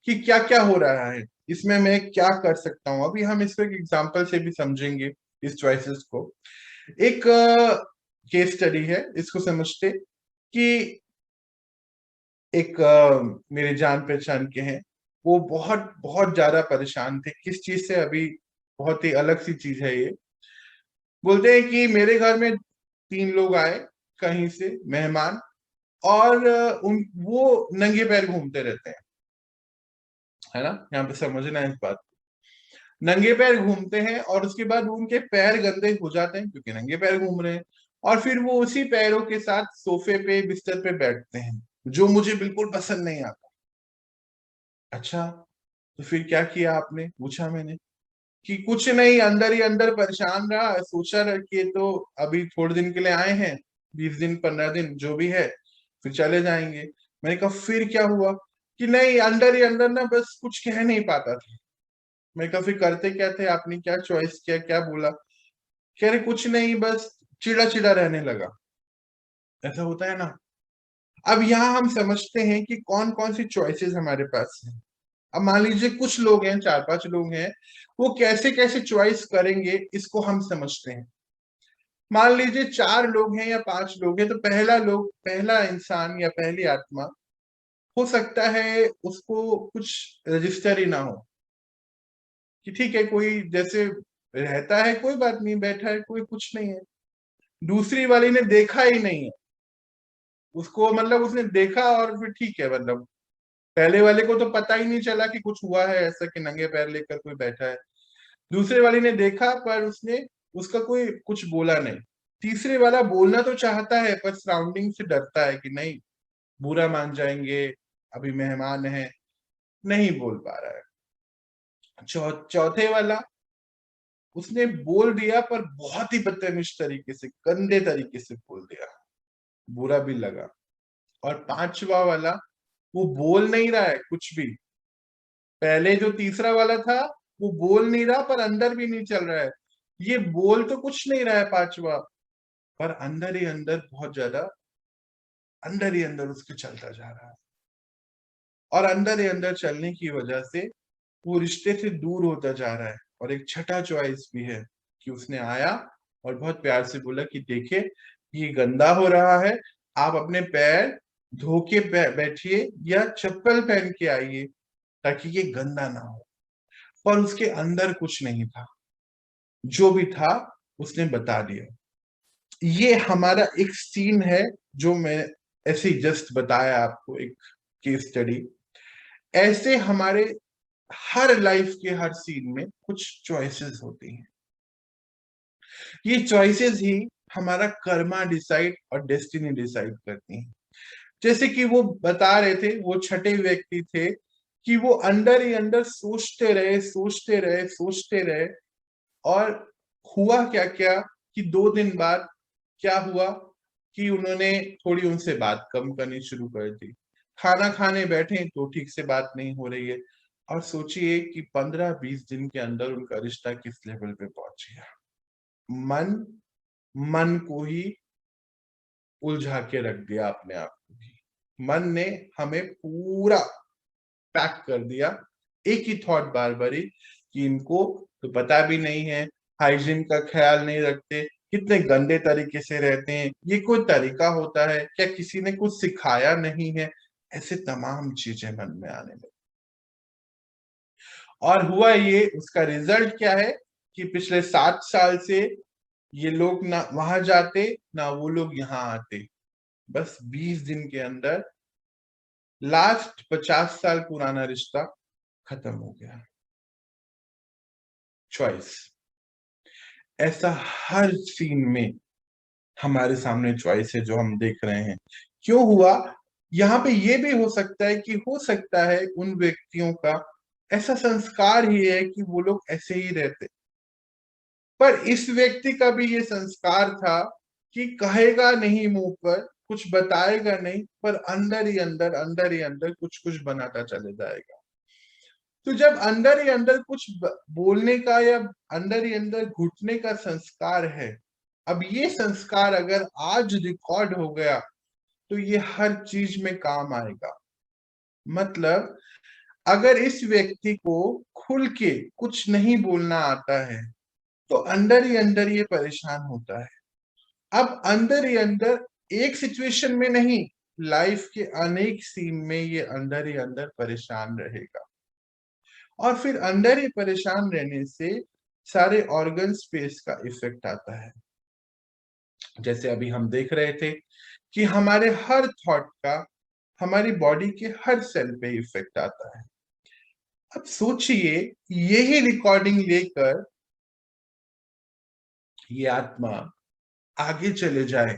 कि क्या क्या हो रहा है, इसमें मैं क्या कर सकता हूँ। अभी हम इसको एक एग्जांपल से भी समझेंगे इस चॉइसेस को। एक केस स्टडी है, इसको समझते कि एक मेरे जान पहचान के हैं, वो बहुत बहुत ज्यादा परेशान थे किस चीज से, अभी बहुत ही अलग सी चीज है ये। बोलते हैं कि मेरे घर में 3 लोग आए कहीं से मेहमान, और उन वो नंगे पैर घूमते रहते हैं, है ना, यहाँ पे समझना है इस बात। नंगे पैर घूमते हैं और उसके बाद उनके पैर गंदे हो जाते हैं क्योंकि नंगे पैर घूम रहे हैं, और फिर वो उसी पैरों के साथ सोफे पे, बिस्तर पे बैठते हैं, जो मुझे बिल्कुल पसंद नहीं आता। अच्छा, तो फिर क्या किया आपने, पूछा मैंने। कि कुछ नहीं, अंदर ही अंदर परेशान रहा, सोचा रहा कि ये तो अभी थोड़े दिन के लिए आए हैं, 20 दिन 15 दिन जो भी है, फिर चले जाएंगे। मैंने कहा फिर क्या हुआ? कि नहीं, अंदर ही अंदर ना बस कुछ कह नहीं पाता था। मैं कहा फिर करते क्या थे, आपने क्या चॉइस किया, क्या बोला? कह रहे कुछ नहीं, बस चिड़ा चिड़ा रहने लगा। ऐसा होता है ना। अब यहाँ हम समझते हैं कि कौन कौन सी चॉइसेस हमारे पास है। अब मान लीजिए कुछ लोग हैं, 4-5 लोग हैं, वो कैसे कैसे चॉइस करेंगे इसको हम समझते हैं। मान लीजिए 4 लोग हैं या 5 लोग हैं, तो पहला इंसान या पहली आत्मा, हो सकता है उसको कुछ रजिस्टर ही ना हो, कि ठीक है कोई जैसे रहता है, कोई बात नहीं, बैठा है, कोई कुछ नहीं है। दूसरी वाली ने देखा ही नहीं है उसको, मतलब उसने देखा और फिर ठीक है, मतलब पहले वाले को तो पता ही नहीं चला कि कुछ हुआ है ऐसा, कि नंगे पैर लेकर कोई बैठा है। दूसरे वाले ने देखा पर उसने, उसका कोई कुछ बोला नहीं। तीसरे वाला बोलना तो चाहता है पर सराउंडिंग से डरता है कि नहीं, बुरा मान जाएंगे, अभी मेहमान है, नहीं बोल पा रहा है। चौथे वाला, उसने बोल दिया पर बहुत ही बदतमीज तरीके से, गंदे तरीके से बोल दिया, बुरा भी लगा। और पांचवा वाला, वो बोल नहीं रहा है कुछ भी। पहले जो तीसरा वाला था, वो बोल नहीं रहा पर अंदर भी नहीं चल रहा है। ये बोल तो कुछ नहीं रहा है पांचवा, पर अंदर ही अंदर बहुत ज्यादा, अंदर ही अंदर उसके चलता जा रहा है। और अंदर ही अंदर चलने की वजह से वो रिश्ते से दूर होता जा रहा है। और एक छठा चॉइस भी है कि उसने आया और बहुत प्यार से बोला कि देखिए, ये गंदा हो रहा है, आप अपने पैर धो के बैठिए या चप्पल पहन के आइए ताकि ये गंदा ना हो। पर उसके अंदर कुछ नहीं था, जो भी था उसने बता दिया। ये हमारा एक सीन है जो मैं ऐसे ही जस्ट बताया आपको, एक केस स्टडी। ऐसे हमारे हर लाइफ के हर सीन में कुछ चॉइसेस होती हैं। ये चॉइसेस ही हमारा कर्मा डिसाइड और डेस्टिनी डिसाइड करती हैं। जैसे कि वो बता रहे थे, वो छठे व्यक्ति थे, कि वो अंदर ही अंदर सोचते रहे, सोचते रहे, सोचते रहे। और हुआ क्या क्या कि 2 दिन बाद क्या हुआ कि उन्होंने थोड़ी उनसे बात कम करनी शुरू कर दी। खाना खाने बैठे तो ठीक से बात नहीं हो रही है। और सोचिए कि 15-20 दिन के अंदर उनका रिश्ता किस लेवल पे पहुंच गया। मन मन को ही उलझा के रख दिया, अपने आप को ही। मन ने हमें पूरा पैक कर दिया, एक ही थॉट बार बारी कि इनको तो पता भी नहीं है, हाइजीन का ख्याल नहीं रखते, कितने गंदे तरीके से रहते हैं, ये कोई तरीका होता है क्या, किसी ने कुछ सिखाया नहीं है। ऐसे तमाम चीजें मन में आने लगी। और हुआ ये, उसका रिजल्ट क्या है कि पिछले 7 साल से ये लोग ना वहां जाते ना वो लोग यहाँ आते। बस 20 दिन के अंदर लास्ट 50 साल पुराना रिश्ता खत्म हो गया। चॉइस। ऐसा हर सीन में हमारे सामने चॉइस है जो हम देख रहे हैं। क्यों हुआ? यहाँ पे ये भी हो सकता है कि हो सकता है उन व्यक्तियों का ऐसा संस्कार ही है कि वो लोग ऐसे ही रहते। पर इस व्यक्ति का भी ये संस्कार था कि कहेगा नहीं मुंह पर, कुछ बताएगा नहीं, पर अंदर ही अंदर कुछ कुछ बनाता चले जाएगा। तो जब अंदर ही अंदर कुछ बोलने का या अंदर ही अंदर घुटने का संस्कार है, अब ये संस्कार अगर आज रिकॉर्ड हो गया तो ये हर चीज में काम आएगा। मतलब अगर इस व्यक्ति को खुल के कुछ नहीं बोलना आता है तो अंदर ही अंदर ये परेशान होता है। अब अंदर ही अंदर एक सिचुएशन में नहीं, लाइफ के अनेक सीन में ये अंदर ही अंदर परेशान रहेगा। और फिर अंदर ही परेशान रहने से सारे ऑर्गन स्पेस का इफेक्ट आता है। जैसे अभी हम देख रहे थे कि हमारे हर थॉट का हमारी बॉडी के हर सेल पे इफेक्ट आता है। अब सोचिए, यही रिकॉर्डिंग लेकर ये आत्मा आगे चले जाए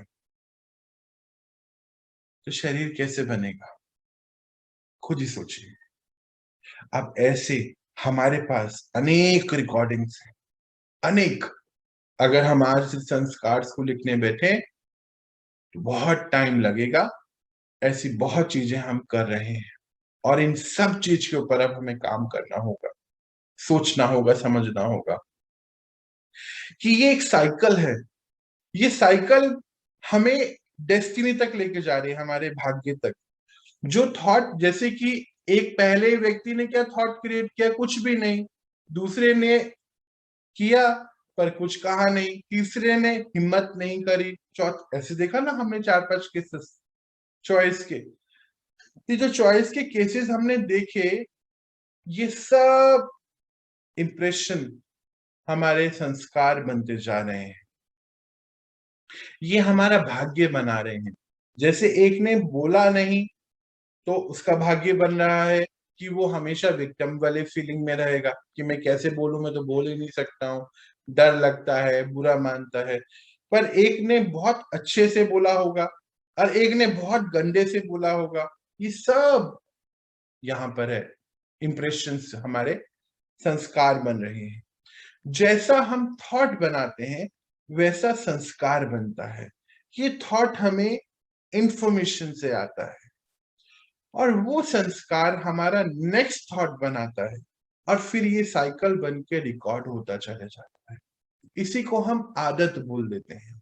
तो शरीर कैसे बनेगा? खुद ही सोचिए। अब ऐसे हमारे पास अनेक रिकॉर्डिंग्स हैं, अनेक। अगर हम आज इस संस्कार को लिखने बैठे तो बहुत टाइम लगेगा। ऐसी बहुत चीजें हम कर रहे हैं और इन सब चीज के ऊपर अब हमें काम करना होगा, सोचना होगा, समझना होगा कि ये एक साइकिल है। ये साइकिल हमें डेस्टिनी तक लेके जा रही है, हमारे भाग्य तक। जो थॉट, जैसे कि एक पहले व्यक्ति ने क्या थॉट क्रिएट किया, कुछ भी नहीं। दूसरे ने किया पर कुछ कहा नहीं, तीसरे ने हिम्मत नहीं करी, चौथ ऐसे देखा ना हमने 4-5 केसेस चॉइस के। ये जो चॉइस के केसेस हमने देखे, ये सब इंप्रेशन हमारे संस्कार बनते जा रहे हैं। ये हमारा भाग्य बना रहे हैं। जैसे एक ने बोला नहीं तो उसका भाग्य बन रहा है कि वो हमेशा विक्टिम वाले फीलिंग में रहेगा कि मैं कैसे बोलूं, मैं तो बोल ही नहीं सकता हूँ, डर लगता है, बुरा मानता है। पर एक ने बहुत अच्छे से बोला होगा और एक ने बहुत गंदे से बोला होगा। ये सब यहाँ पर है, इंप्रेशंस हमारे संस्कार बन रहे हैं। जैसा हम थॉट बनाते हैं वैसा संस्कार बनता है। ये थॉट हमें इंफॉर्मेशन से आता है और वो संस्कार हमारा नेक्स्ट थॉट बनाता है और फिर ये साइकिल बन के रिकॉर्ड होता चले जाता है। इसी को हम आदत बोल देते हैं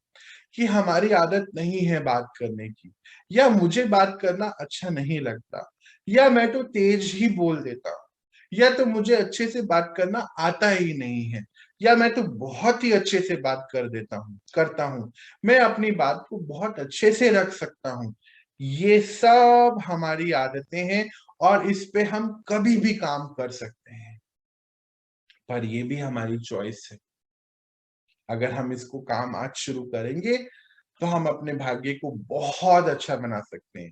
कि हमारी आदत नहीं है बात करने की, या मुझे बात करना अच्छा नहीं लगता, या मैं तो तेज ही बोल देता हूँ, या तो मुझे अच्छे से बात करना आता ही नहीं है, या मैं तो बहुत ही अच्छे से बात करता हूँ, मैं अपनी बात को बहुत अच्छे से रख सकता हूँ। ये सब हमारी आदतें हैं और इस पे हम कभी भी काम कर सकते हैं, पर ये भी हमारी चॉइस है। अगर हम इसको काम आज शुरू करेंगे तो हम अपने भाग्य को बहुत अच्छा बना सकते हैं।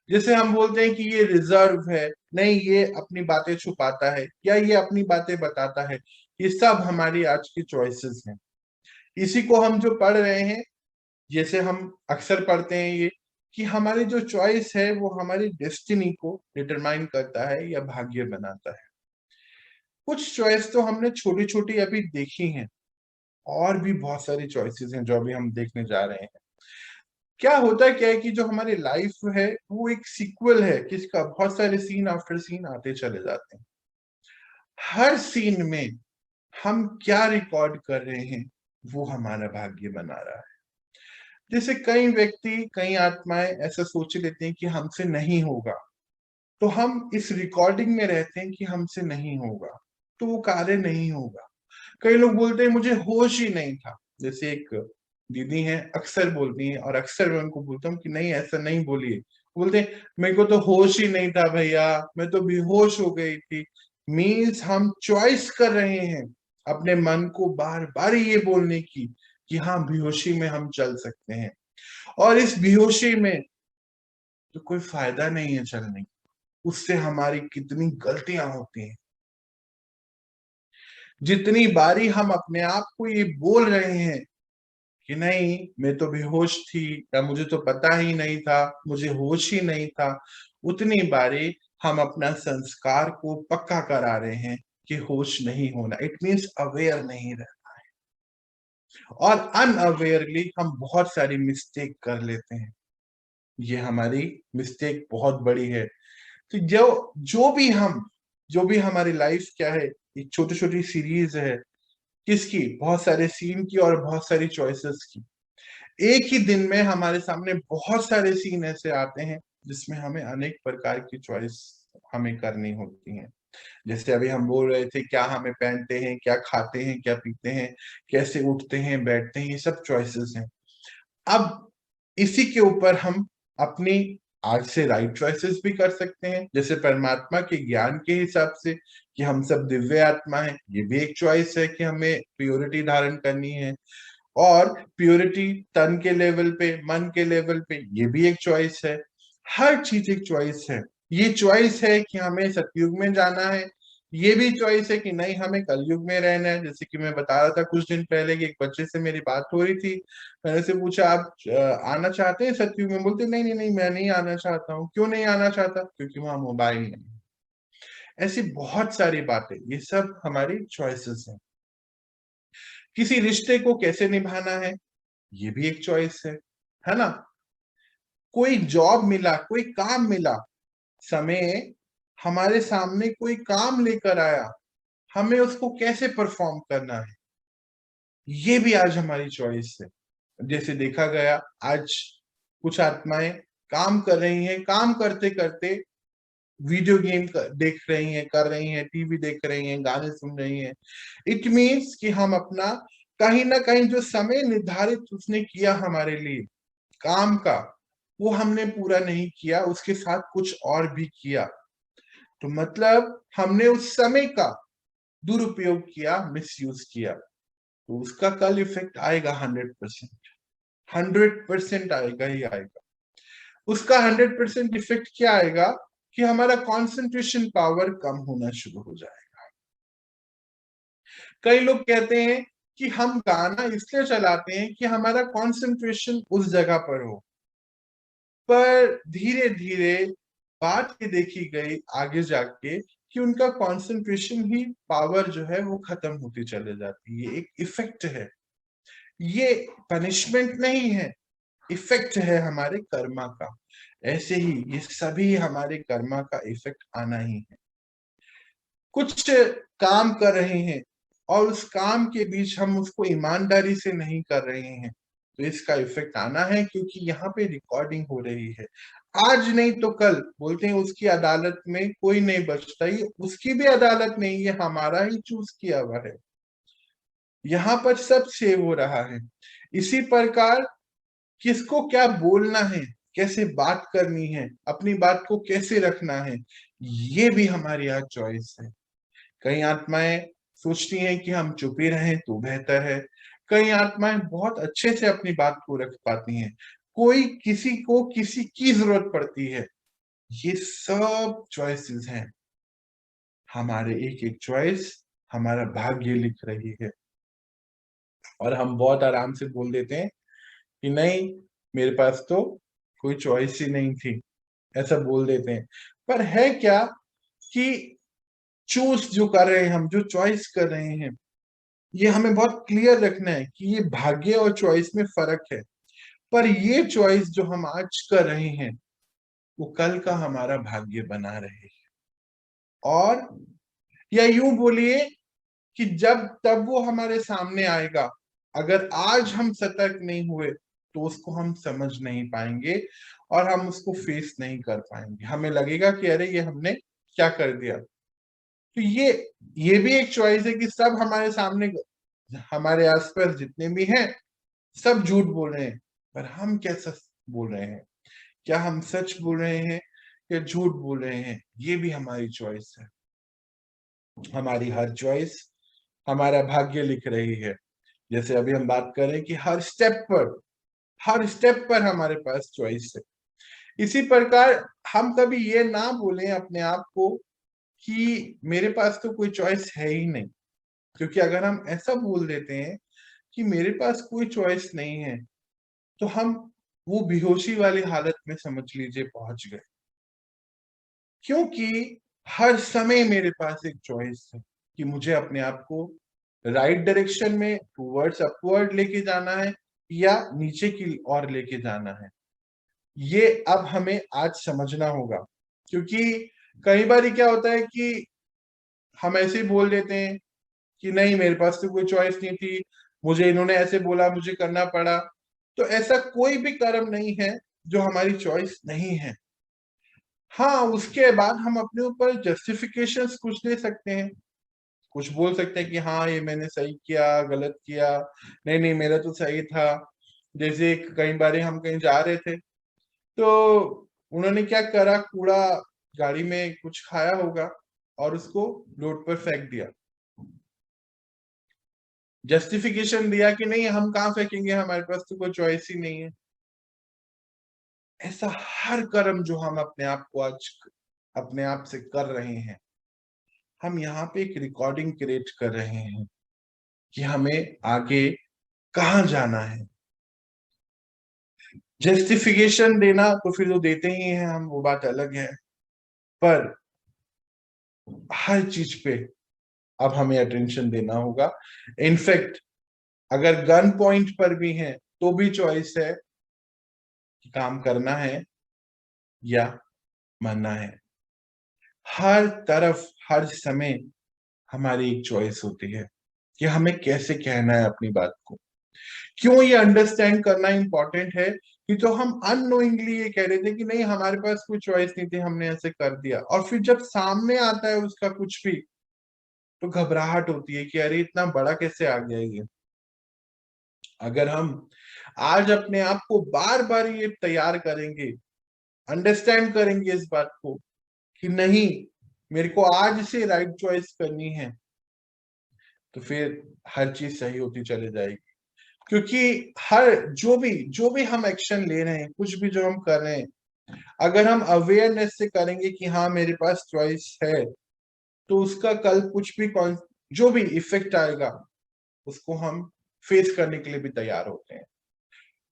जैसे हम बोलते हैं कि ये रिजर्व है, नहीं ये अपनी बातें छुपाता है, या ये अपनी बातें बताता है, ये सब हमारी आज की चॉइसेस हैं। इसी को हम जो पढ़ रहे हैं, जैसे हम अक्सर पढ़ते हैं ये, कि हमारी जो चॉइस है वो हमारी डेस्टिनी को डिटरमाइन करता है या भाग्य बनाता है। कुछ चॉइस तो हमने छोटी छोटी अभी देखी हैं, और भी बहुत सारी चॉइसेस हैं जो अभी हम देखने जा रहे हैं। क्या है कि जो हमारी लाइफ है वो एक सीक्वल है, किसका, बहुत सारे सीन आफ्टर सीन आते चले जाते हैं। हर सीन में हम क्या रिकॉर्ड कर रहे हैं वो हमारा भाग्य बना रहा है। जैसे कई व्यक्ति, कई आत्माएं ऐसा सोच लेते हैं कि हमसे नहीं होगा, तो हम इस रिकॉर्डिंग में रहते हैं कि हमसे नहीं होगा, तो वो कार्य नहीं होगा। कई लोग बोलते हैं मुझे होश ही नहीं था। जैसे एक दीदी हैं, अक्सर बोलती हैं, और अक्सर मैं उनको बोलता हूँ कि नहीं ऐसा नहीं बोलिए। बोलते हैं मेरे को तो होश ही नहीं था भैया, मैं तो बेहोश हो गई थी। मीन्स हम चॉइस कर रहे हैं अपने मन को बार बार ये बोलने की कि हाँ बेहोशी में हम चल सकते हैं, और इस बेहोशी में तो कोई फायदा नहीं है चलने की, उससे हमारी कितनी गलतियां होती हैं। जितनी बारी हम अपने आप को ये बोल रहे हैं कि नहीं मैं तो बेहोश थी, या मुझे तो पता ही नहीं था, मुझे होश ही नहीं था, उतनी बारी हम अपना संस्कार को पक्का करा रहे हैं कि होश नहीं होना। इट मीन्स अवेयर नहीं रहना है, और अनअवेयरली हम बहुत सारी मिस्टेक कर लेते हैं। ये हमारी मिस्टेक बहुत बड़ी है। तो जो भी हमारी लाइफ क्या है, एक छोटी छोटी सीरीज है, किसकी, बहुत सारे सीन की और बहुत सारी चॉइसेस की। एक ही दिन में हमारे सामने बहुत सारे सीन ऐसे आते हैं जिसमें हमें अनेक प्रकार की चॉइस हमें करनी होती है। जैसे अभी हम बोल रहे थे, क्या हमें पहनते हैं, क्या खाते हैं, क्या पीते हैं, कैसे उठते हैं, बैठते हैं, ये सब चॉइसेस हैं। अब इसी के ऊपर हम अपनी आज से राइट चॉइसेस भी कर सकते हैं। जैसे परमात्मा के ज्ञान के हिसाब से कि हम सब दिव्य आत्मा है, ये भी एक चॉइस है कि हमें प्योरिटी धारण करनी है। और प्योरिटी तन के लेवल पे, मन के लेवल पे, ये भी एक चॉइस है। हर चीज एक चॉइस है। ये चॉइस है कि हमें सतयुग में जाना है, ये भी चॉइस है कि नहीं हमें कलयुग में रहना है। जैसे कि मैं बता रहा था कुछ दिन पहले कि एक बच्चे से मेरी बात हो रही थी, मैंने से पूछा आप आना चाहते हैं सतयुग में? बोलते नहीं नहीं नहीं मैं नहीं आना चाहता हूँ। क्यों नहीं आना चाहता? क्योंकि वहां मोबाइल नहीं है। ऐसी बहुत सारी बातें, ये सब हमारी चॉइसेस हैं। किसी रिश्ते को कैसे निभाना है, ये भी एक चॉइस है ना? कोई जॉब मिला, कोई काम मिला, समय हमारे सामने कोई काम लेकर आया, हमें उसको कैसे परफॉर्म करना है, ये भी आज हमारी चॉइस है। जैसे देखा गया, आज कुछ आत्माएं काम कर रही हैं, काम करते करते वीडियो गेम देख रही हैं, कर रही हैं, टीवी देख रही हैं, गाने सुन रही हैं। इट मीन्स कि हम अपना कहीं ना कहीं जो समय निर्धारित उसने किया हमारे लिए काम का, वो हमने पूरा नहीं किया, उसके साथ कुछ और भी किया। तो मतलब हमने उस समय का दुरुपयोग किया, मिसयूज किया, तो उसका कल इफेक्ट आएगा 100%। 100% आएगा ही आएगा। उसका 100% इफेक्ट क्या आएगा कि हमारा कंसंट्रेशन पावर कम होना शुरू हो जाएगा। कई लोग कहते हैं कि हम गाना इसलिए चलाते हैं कि हमारा कंसंट्रेशन उस जगह पर हो, पर धीरे धीरे बात ये देखी गई आगे जाके कि उनका कंसंट्रेशन ही पावर जो है वो खत्म होती चले जाती है। ये एक इफेक्ट है, ये पनिशमेंट नहीं है, इफेक्ट है हमारे कर्मा का। ऐसे ही ये सभी हमारे कर्मा का इफेक्ट आना ही है। कुछ काम कर रहे हैं और उस काम के बीच हम उसको ईमानदारी से नहीं कर रहे हैं, तो इसका इफेक्ट आना है, क्योंकि यहाँ पे रिकॉर्डिंग हो रही है। आज नहीं तो कल बोलते हैं उसकी अदालत में कोई नहीं बचता, ये उसकी भी अदालत नहीं, ये हमारा ही चूज किया हुआ है। यहाँ पर सब सेव हो रहा है। इसी प्रकार किसको क्या बोलना है, कैसे बात करनी है, अपनी बात को कैसे रखना है, ये भी हमारी आज चॉइस है। कई आत्माएं सोचती हैं कि हम चुप ही रहें तो बेहतर है। कई आत्माएं बहुत अच्छे से अपनी बात को रख पाती हैं। कोई किसी को किसी की जरूरत पड़ती है। ये सब चॉइसेस हैं। हमारे एक एक चॉइस हमारा भाग्य लिख रही है। और हम बहुत आराम से बोल देते हैं कि नहीं, मेरे पास तो कोई चॉइस ही नहीं थी, ऐसा बोल देते हैं। पर है क्या कि चूज जो कर रहे हैं हम, जो चॉइस कर रहे हैं, ये हमें बहुत क्लियर रखना है कि ये भाग्य और चॉइस में फर्क है। पर ये चॉइस जो हम आज कर रहे हैं वो कल का हमारा भाग्य बना रहे। और या यूं बोलिए कि जब तब वो हमारे सामने आएगा, अगर आज हम सतर्क नहीं हुए तो उसको हम समझ नहीं पाएंगे और हम उसको फेस नहीं कर पाएंगे। हमें लगेगा कि अरे ये हमने क्या कर दिया। तो ये भी एक चॉइस है कि सब हमारे सामने, हमारे आसपास जितने भी हैं सब झूठ बोल रहे हैं, पर हम कैसा बोल रहे हैं, क्या हम सच बोल रहे हैं या झूठ बोल रहे हैं, ये भी हमारी चॉइस है। हमारी हर चॉइस हमारा भाग्य लिख रही है। जैसे अभी हम बात करें कि हर स्टेप पर हमारे पास चॉइस है। इसी प्रकार हम कभी ये ना बोलें अपने आप को कि मेरे पास तो कोई चॉइस है ही नहीं, क्योंकि अगर हम ऐसा बोल देते हैं कि मेरे पास कोई चॉइस नहीं है, तो हम वो बेहोशी वाली हालत में समझ लीजिए पहुंच गए। क्योंकि हर समय मेरे पास एक चॉइस है कि मुझे अपने आप को राइट डायरेक्शन में टूवर्ड्स अपवर्ड लेके जाना है या नीचे की ओर लेके जाना है। ये अब हमें आज समझना होगा, क्योंकि कई बार क्या होता है कि हम ऐसे ही बोल देते हैं कि नहीं, मेरे पास तो कोई चॉइस नहीं थी, मुझे इन्होंने ऐसे बोला, मुझे करना पड़ा। तो ऐसा कोई भी कर्म नहीं है जो हमारी चॉइस नहीं है। हाँ, उसके बाद हम अपने ऊपर जस्टिफिकेशंस कुछ दे सकते हैं, कुछ बोल सकते हैं कि हाँ ये मैंने सही किया, गलत किया, नहीं नहीं मेरा तो सही था। जैसे कई बार हम कहीं जा रहे थे तो उन्होंने क्या करा, कूड़ा गाड़ी में कुछ खाया होगा और उसको रोड पर फेंक दिया। जस्टिफिकेशन दिया कि नहीं हम कहाँ फेंकेंगे, हमारे पास तो कोई चॉइस ही नहीं है। ऐसा हर कर्म जो हम अपने आप को आज अपने आप से कर रहे हैं, हम यहाँ पे एक रिकॉर्डिंग क्रिएट कर रहे हैं कि हमें आगे कहाँ जाना है। जस्टिफिकेशन देना तो फिर जो देते ही हैं हम, वो बात अलग है, पर हर चीज पे अब हमें अटेंशन देना होगा। इनफैक्ट अगर गन पॉइंट पर भी है तो भी चॉइस है कि काम करना है या मरना है। हर तरफ हर समय हमारी एक चॉइस होती है कि हमें कैसे कहना है अपनी बात को। क्यों ये अंडरस्टैंड करना इंपॉर्टेंट है कि तो हम अननोइंगली ये कह रहे थे कि नहीं हमारे पास कोई चॉइस नहीं थी, हमने ऐसे कर दिया, और फिर जब सामने आता है उसका कुछ भी तो घबराहट होती है कि अरे इतना बड़ा कैसे आ गया ये। अगर हम आज अपने आप को बार बार ये तैयार करेंगे, अंडरस्टैंड करेंगे इस बात को कि नहीं मेरे को आज से राइट चॉइस करनी है, तो फिर हर चीज सही होती चली जाएगी। क्योंकि हर जो भी हम एक्शन ले रहे हैं, कुछ भी जो हम कर रहे हैं, अगर हम अवेयरनेस से करेंगे कि हाँ मेरे पास चॉइस है, तो उसका कल कुछ भी जो भी इफेक्ट आएगा उसको हम फेस करने के लिए भी तैयार होते हैं।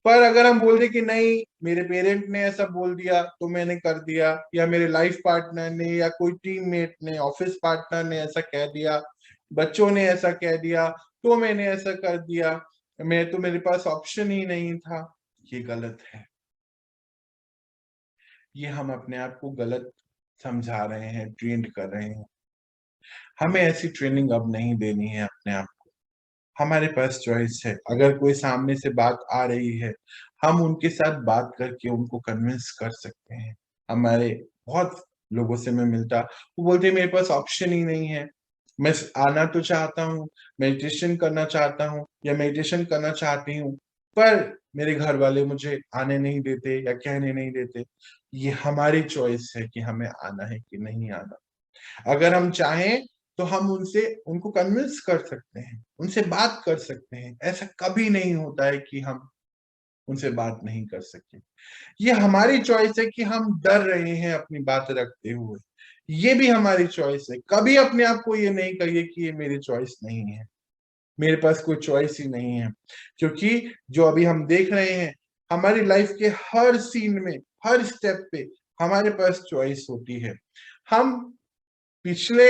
पर अगर हम बोल दें कि नहीं, मेरे पेरेंट ने ऐसा बोल दिया तो मैंने कर दिया, या मेरे लाइफ पार्टनर ने या कोई टीममेट ने, ऑफिस पार्टनर ने ऐसा कह दिया, बच्चों ने ऐसा कह दिया तो मैंने ऐसा कर दिया, मेरे पास ऑप्शन ही नहीं था, ये गलत है। ये हम अपने आप को गलत समझा रहे हैं, ट्रेंड कर रहे हैं। हमें ऐसी ट्रेनिंग अब नहीं देनी है अपने आप को। हमारे पास चॉइस है। अगर कोई सामने से बात आ रही है, हम उनके साथ बात करके उनको कन्विंस कर सकते हैं। हमारे बहुत लोगों से मैं मिलता, वो बोलते हैं मेरे पास ऑप्शन ही नहीं है। मैं आना तो चाहता हूँ, मेडिटेशन करना चाहता हूँ या मेडिटेशन करना चाहती हूँ, पर मेरे घर वाले मुझे आने नहीं देते या कहने नहीं देते। ये हमारी चॉइस है कि हमें आना है कि नहीं आना। अगर हम चाहें तो हम उनको कन्विंस कर सकते हैं, उनसे बात कर सकते हैं। ऐसा कभी नहीं होता है कि हम उनसे बात नहीं कर सके। ये हमारी चॉइस है कि हम डर रहे हैं अपनी बात रखते हुए। ये भी हमारी चॉइस है। कभी अपने आप को ये नहीं कहिए कि ये मेरी चॉइस नहीं है, मेरे पास कोई चॉइस ही नहीं है। क्योंकि जो अभी हम देख रहे हैं, हमारी लाइफ के हर सीन में, हर स्टेप पे हमारे पास चॉइस होती है। हम पिछले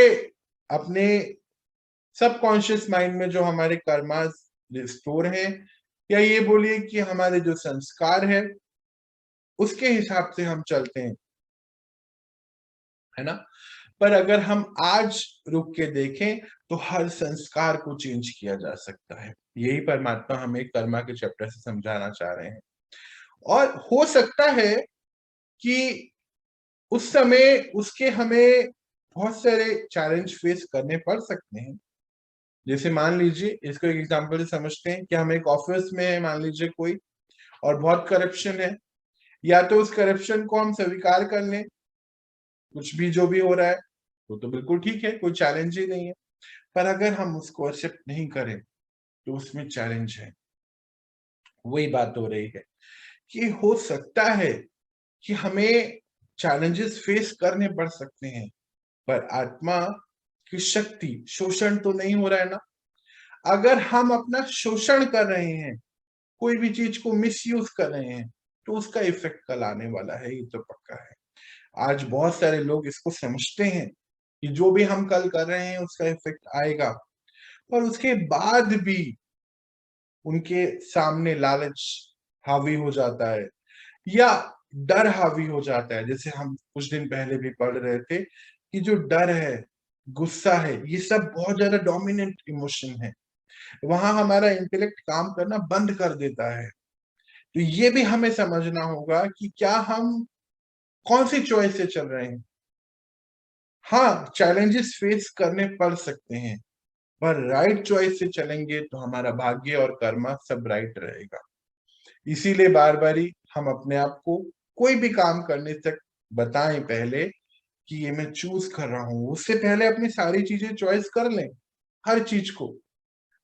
अपने सबकॉन्शियस माइंड में जो हमारे कर्मास स्टोर हैं, या ये बोलिए कि हमारे जो संस्कार है, उसके हिसाब से हम चलते हैं, है ना? पर अगर हम आज रुक के देखें तो हर संस्कार को चेंज किया जा सकता है। यही परमात्मा हमें कर्मा के चैप्टर से समझाना चाह रहे हैं। और हो सकता है कि उस समय उसके हमें बहुत सारे चैलेंज फेस करने पड़ सकते हैं। जैसे मान लीजिए, इसको एक एग्जांपल से समझते हैं कि हम एक ऑफिस में है, मान लीजिए कोई, और बहुत करप्शन है। या तो उस करप्शन को हम स्वीकार कर लें, कुछ भी जो भी हो रहा है वो तो बिल्कुल ठीक है, कोई चैलेंज ही नहीं है। पर अगर हम उसको एक्सेप्ट नहीं करें तो उसमें चैलेंज है। वही बात हो रही है कि हो सकता है कि हमें चैलेंजेस फेस करने पड़ सकते हैं, पर आत्मा की शक्ति शोषण तो नहीं हो रहा है ना। अगर हम अपना शोषण कर रहे हैं, कोई भी चीज को मिसयूज कर रहे हैं, तो उसका इफेक्ट कल आने वाला है, ये तो पक्का है। आज बहुत सारे लोग इसको समझते हैं कि जो भी हम कल कर रहे हैं उसका इफेक्ट आएगा, पर उसके बाद भी उनके सामने लालच हावी हो जाता है, या डर हावी हो जाता है। जैसे हम कुछ दिन पहले भी पढ़ रहे थे कि जो डर है, गुस्सा है, ये सब बहुत ज्यादा डोमिनेंट इमोशन है। वहां हमारा इंटेलेक्ट काम करना बंद कर देता है। तो ये भी हमें समझना होगा कि क्या हम कौन सी चॉइस से चल रहे हैं। हाँ, चैलेंजेस फेस करने पड़ सकते हैं, पर राइट चॉइस से चलेंगे तो हमारा भाग्य और कर्मा सब राइट रहेगा। इसीलिए बार बारी हम अपने आप को कोई भी काम करने तक बताएं पहले कि ये मैं चूज कर रहा हूं। उससे पहले अपनी सारी चीजें चॉइस कर लें। हर चीज को,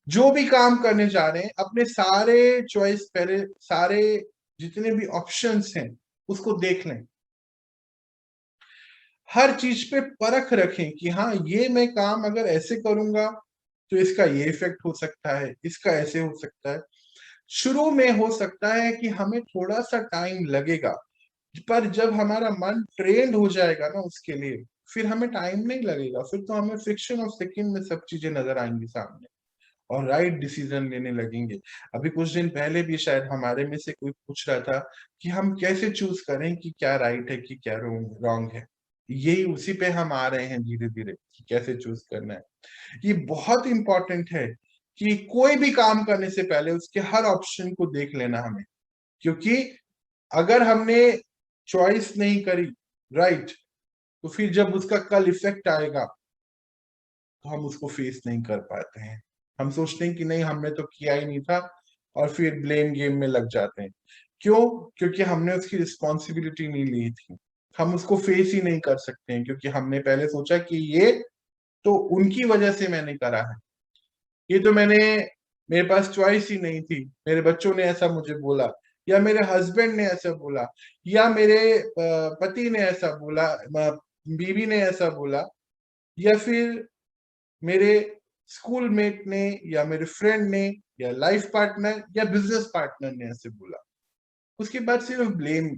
जो भी काम करने जा रहे हैं, अपने सारे चॉइस पहले, सारे जितने भी ऑप्शंस हैं उसको देख लें। हर चीज पे परख रखें कि हाँ, ये मैं काम अगर ऐसे करूंगा तो इसका ये इफेक्ट हो सकता है, इसका ऐसे हो सकता है। शुरू में हो सकता है कि हमें थोड़ा सा टाइम लगेगा, पर जब हमारा मन ट्रेंड हो जाएगा ना उसके लिए, फिर हमें टाइम नहीं लगेगा। फिर तो हमें फ्रिक्शन ऑफ सेकंड में सब चीजें नजर आएंगी सामने, और राइट डिसीजन लेने लगेंगे। अभी कुछ दिन पहले भी शायद हमारे में से कोई पूछ रहा था कि हम कैसे चूज करें कि क्या राइट है कि क्या रॉन्ग है। यही उसी पे हम आ रहे हैं धीरे धीरे कि कैसे चूज करना है। ये बहुत इंपॉर्टेंट है कि कोई भी काम करने से पहले उसके हर ऑप्शन को देख लेना हमें। क्योंकि अगर हमने चॉइस नहीं करी राइट, तो फिर जब उसका कल इफेक्ट आएगा तो हम उसको फेस नहीं कर पाते हैं। हम सोचते हैं कि नहीं, हमने तो किया ही नहीं था, और फिर ब्लेम गेम में लग जाते हैं। क्यों? क्योंकि हमने उसकी रिस्पॉन्सिबिलिटी नहीं ली थी। हम उसको फेस ही नहीं कर सकते हैं क्योंकि हमने पहले सोचा कि ये तो उनकी वजह से मैंने करा है, ये तो मेरे पास चॉइस ही नहीं थी, मेरे बच्चों ने ऐसा मुझे बोला, या मेरे हस्बैंड ने ऐसा बोला, या मेरे पति ने ऐसा बोला, बीवी ने ऐसा बोला, या फिर मेरे स्कूल मेट ने, या मेरे फ्रेंड ने, या लाइफ पार्टनर या बिजनेस पार्टनर ने ऐसे बोला। उसके बाद सिर्फ ब्लेम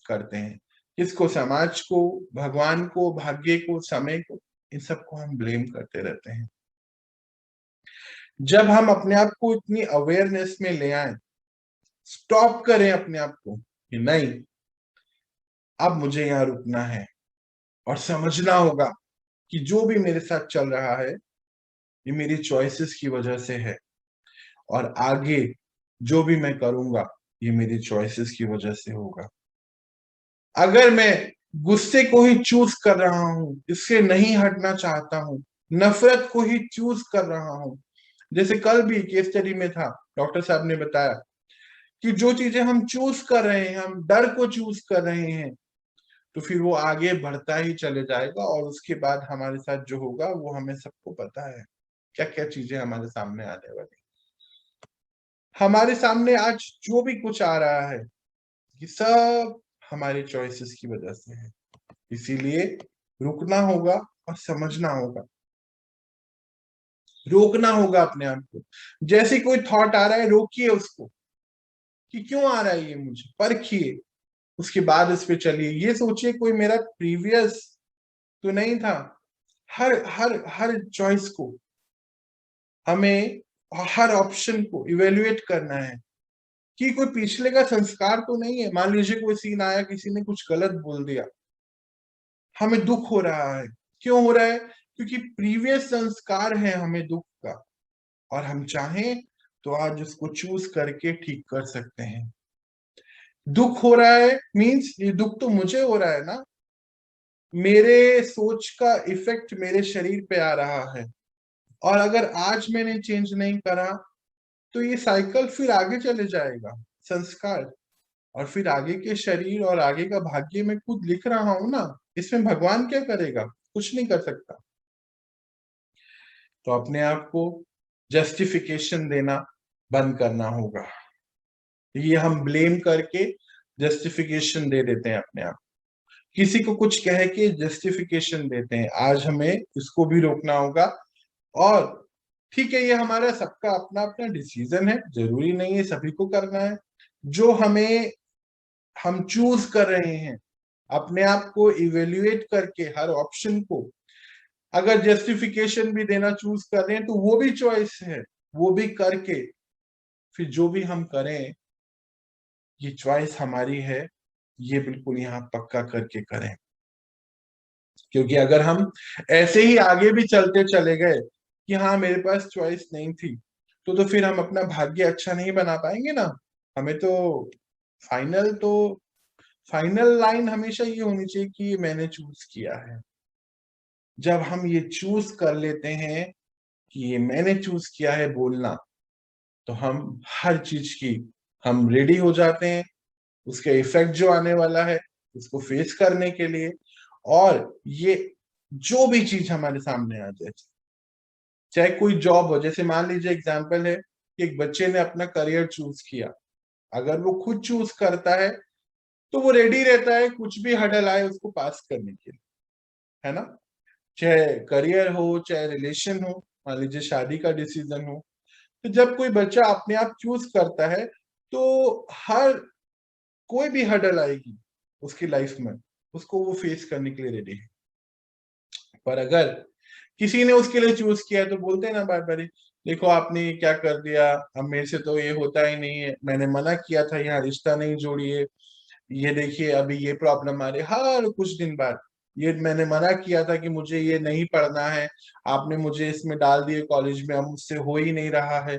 करते हैं। किसको? समाज को, भगवान को, भाग्य को, समय को, इन सबको हम ब्लेम करते रहते हैं। जब हम अपने आप को इतनी अवेयरनेस में ले आए, स्टॉप करें अपने आप को कि नहीं, अब मुझे यहाँ रुकना है और समझना होगा कि जो भी मेरे साथ चल रहा है ये मेरी चॉइसेस की वजह से है, और आगे जो भी मैं करूंगा ये मेरी चॉइसेस की वजह से होगा। अगर मैं गुस्से को ही चूज कर रहा हूं, इससे नहीं हटना चाहता हूं, नफरत को ही चूज कर रहा हूं, जैसे कल भी केस स्टडी में था, डॉक्टर साहब ने बताया कि जो चीजें हम चूज कर रहे हैं, हम डर को चूज कर रहे हैं, तो फिर वो आगे बढ़ता ही चले जाएगा, और उसके बाद हमारे साथ जो होगा वो हमें सबको पता है, क्या क्या चीजें हमारे सामने आने वाली। हमारे सामने आज जो भी कुछ आ रहा है ये सब हमारे चॉइसेस की वजह से है। इसीलिए रुकना होगा और समझना होगा, रोकना होगा अपने आप को। जैसे कोई थॉट आ रहा है, रोकिए उसको कि क्यों आ रहा है ये, मुझे परखिए, उसके बाद इस पे चलिए। ये सोचिए कोई मेरा प्रीवियस तो नहीं था। हर हर हर चॉइस को हमें, हर ऑप्शन को इवेल्युएट करना है कि कोई पिछले का संस्कार तो नहीं है। मान लीजिए कोई सीन आया, किसी ने कुछ गलत बोल दिया, हमें दुख हो रहा है। क्यों हो रहा है? क्योंकि प्रीवियस संस्कार है हमें दुख का, और हम चाहें तो आज उसको चूज करके ठीक कर सकते हैं। दुख हो रहा है मीन्स ये दुख तो मुझे हो रहा है ना, मेरे सोच का इफेक्ट मेरे शरीर पे आ रहा है, और अगर आज मैंने चेंज नहीं करा तो ये साइकिल फिर आगे चले जाएगा, संस्कार, और फिर आगे के शरीर और आगे का भाग्य में खुद लिख रहा हूं ना, इसमें भगवान क्या करेगा? कुछ नहीं कर सकता। तो अपने आप को जस्टिफिकेशन देना बंद करना होगा। ये हम ब्लेम करके जस्टिफिकेशन दे देते हैं अपने आप, किसी को कुछ कह के जस्टिफिकेशन देते हैं। आज हमें इसको भी रोकना होगा। और ठीक है, ये हमारा सबका अपना अपना डिसीजन है, जरूरी नहीं है सभी को करना है। जो हम चूज कर रहे हैं, अपने आप को इवेल्युएट करके हर ऑप्शन को, अगर जस्टिफिकेशन भी देना चूज कर रहे हैं तो वो भी चॉइस है, वो भी करके फिर जो भी हम करें ये चॉइस हमारी है, ये बिल्कुल यहाँ पक्का करके करें। क्योंकि अगर हम ऐसे ही आगे भी चलते चले गए कि हाँ मेरे पास चॉइस नहीं थी, तो फिर हम अपना भाग्य अच्छा नहीं बना पाएंगे ना। हमें तो फाइनल तो फाइनल लाइन हमेशा ये होनी चाहिए कि ये मैंने चूज किया है। जब हम ये चूज कर लेते हैं कि ये मैंने चूज किया है बोलना, तो हम हर चीज की हम रेडी हो जाते हैं, उसका इफेक्ट जो आने वाला है उसको फेस करने के लिए। और ये जो भी चीज हमारे सामने आ जाए, चाहे कोई जॉब हो, जैसे मान लीजिए एग्जांपल है कि एक बच्चे ने अपना करियर चूज किया, अगर वो खुद चूज करता है तो वो रेडी रहता है कुछ भी हडल आए उसको पास करने के लिए, है ना। चाहे करियर हो, चाहे रिलेशन हो, मान लीजिए शादी का डिसीजन हो। तो जब कोई बच्चा अपने आप चूज करता है तो हर कोई भी हडल आएगी उसकी लाइफ में, उसको वो फेस करने के लिए रेडी है। पर अगर किसी ने उसके लिए चूज किया तो बोलते हैं ना बार बार, देखो आपने ये क्या कर दिया, अब मेरे से तो ये होता ही नहीं है, मैंने मना किया था यहाँ रिश्ता नहीं जोड़िए, ये देखिए अभी ये प्रॉब्लम आ रही है हर कुछ दिन बाद, ये मैंने मना किया था कि मुझे ये नहीं पढ़ना है, आपने मुझे इसमें डाल दिए कॉलेज में, अब मुझसे हो ही नहीं रहा है।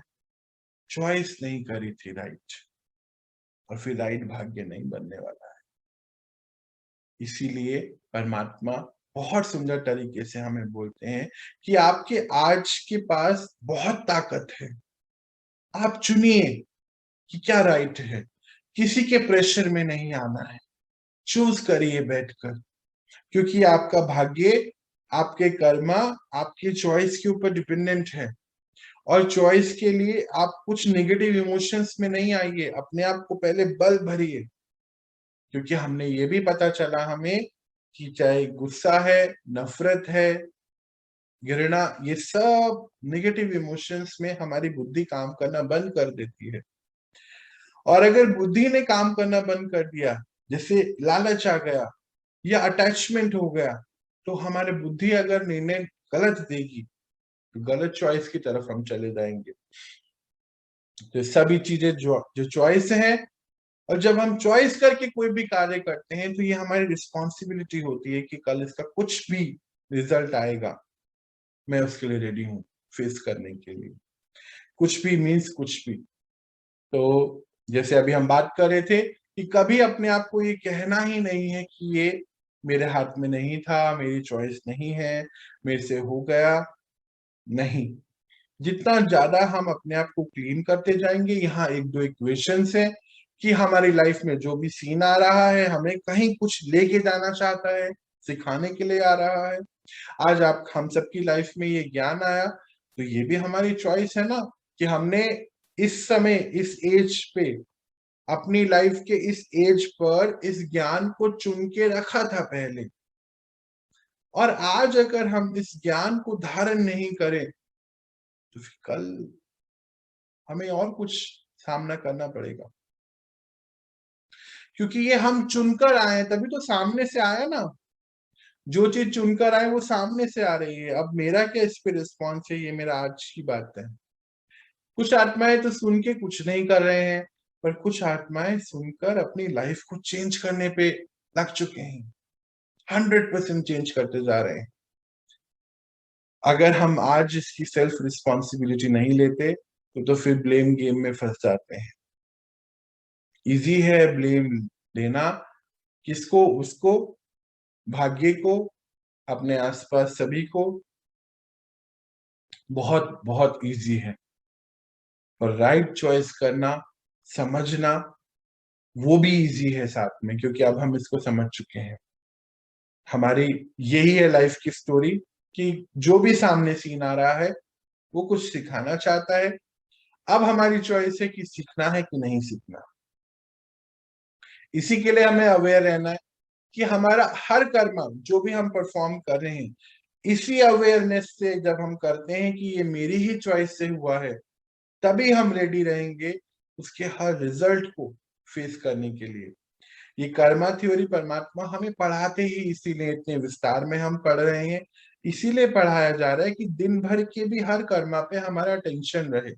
चॉइस नहीं करी थी राइट, और फिर राइट भाग्य नहीं बनने वाला है। इसीलिए परमात्मा बहुत सुंदर तरीके से हमें बोलते हैं कि आपके आज के पास बहुत ताकत है, आप चुनिए कि क्या राइट है, किसी के प्रेशर में नहीं आना है, चूज करिए बैठकर, क्योंकि आपका भाग्य, आपके कर्मा आपके चॉइस के ऊपर डिपेंडेंट है। और चॉइस के लिए आप कुछ नेगेटिव इमोशंस में नहीं आइए, अपने आप को पहले बल भरिए, क्योंकि हमने ये भी पता चला हमें कि चाहे गुस्सा है, नफरत है, घृणा, ये सब नेगेटिव इमोशंस में हमारी बुद्धि काम करना बंद कर देती है। और अगर बुद्धि ने काम करना बंद कर दिया, जैसे लालच आ गया या अटैचमेंट हो गया, तो हमारे बुद्धि अगर निर्णय गलत देगी तो गलत चॉइस की तरफ हम चले जाएंगे। तो सभी चीजें जो चॉइस है, और जब हम चॉइस करके कोई भी कार्य करते हैं तो ये हमारी रिस्पॉन्सिबिलिटी होती है कि कल इसका कुछ भी रिजल्ट आएगा, मैं उसके लिए रेडी हूँ फेस करने के लिए। कुछ भी मीन्स कुछ भी। तो जैसे अभी हम बात कर रहे थे कि कभी अपने आप को ये कहना ही नहीं है कि ये मेरे हाथ में नहीं था, मेरी चॉइस नहीं है, मेरे से हो गया नहीं। जितना ज्यादा हम अपने आप को क्लीन करते जाएंगे, यहाँ एक दो इक्वेशंस है कि हमारी लाइफ में जो भी सीन आ रहा है, हमें कहीं कुछ लेके जाना चाहता है, सिखाने के लिए आ रहा है। आज आप हम सबकी लाइफ में ये ज्ञान आया, तो ये भी हमारी चॉइस है ना, कि हमने इस समय इस एज पे, अपनी लाइफ के इस एज पर इस ज्ञान को चुन के रखा था पहले। और आज अगर हम इस ज्ञान को धारण नहीं करें तो फिर कल हमें और कुछ सामना करना पड़ेगा, क्योंकि ये हम चुनकर आए, तभी तो सामने से आया ना। जो चीज चुनकर आए वो सामने से आ रही है। अब मेरा क्या इस पे रिस्पॉन्स है, ये मेरा आज की बात है। कुछ आत्माएं तो सुन के कुछ नहीं कर रहे हैं, पर कुछ आत्माएं सुनकर अपनी लाइफ को चेंज करने पे लग चुके हैं, 100% चेंज करते जा रहे हैं। अगर हम आज इसकी सेल्फ रिस्पॉन्सिबिलिटी नहीं लेते तो फिर ब्लेम गेम में फंस जाते हैं। इजी है ब्लेम लेना, किसको? उसको, भाग्य को, अपने आसपास सभी को। बहुत बहुत इजी है। और राइट चॉइस करना, समझना, वो भी इजी है साथ में, क्योंकि अब हम इसको समझ चुके हैं। हमारी यही है लाइफ की स्टोरी, कि जो भी सामने सीन आ रहा है वो कुछ सिखाना चाहता है। अब हमारी चॉइस है कि सीखना है कि नहीं सीखना। इसी के लिए हमें अवेयर रहना है कि हमारा हर कर्म जो भी हम परफॉर्म कर रहे हैं, इसी अवेयरनेस से जब हम करते हैं कि ये मेरी ही चॉइस से हुआ है, तभी हम रेडी रहेंगे उसके हर रिजल्ट को फेस करने के लिए। ये कर्मा थ्योरी परमात्मा हमें पढ़ाते ही इसीलिए इतने विस्तार में हम पढ़ रहे हैं। इसीलिए पढ़ाया जा रहा है कि दिन भर के भी हर कर्मा पे हमारा टेंशन रहे।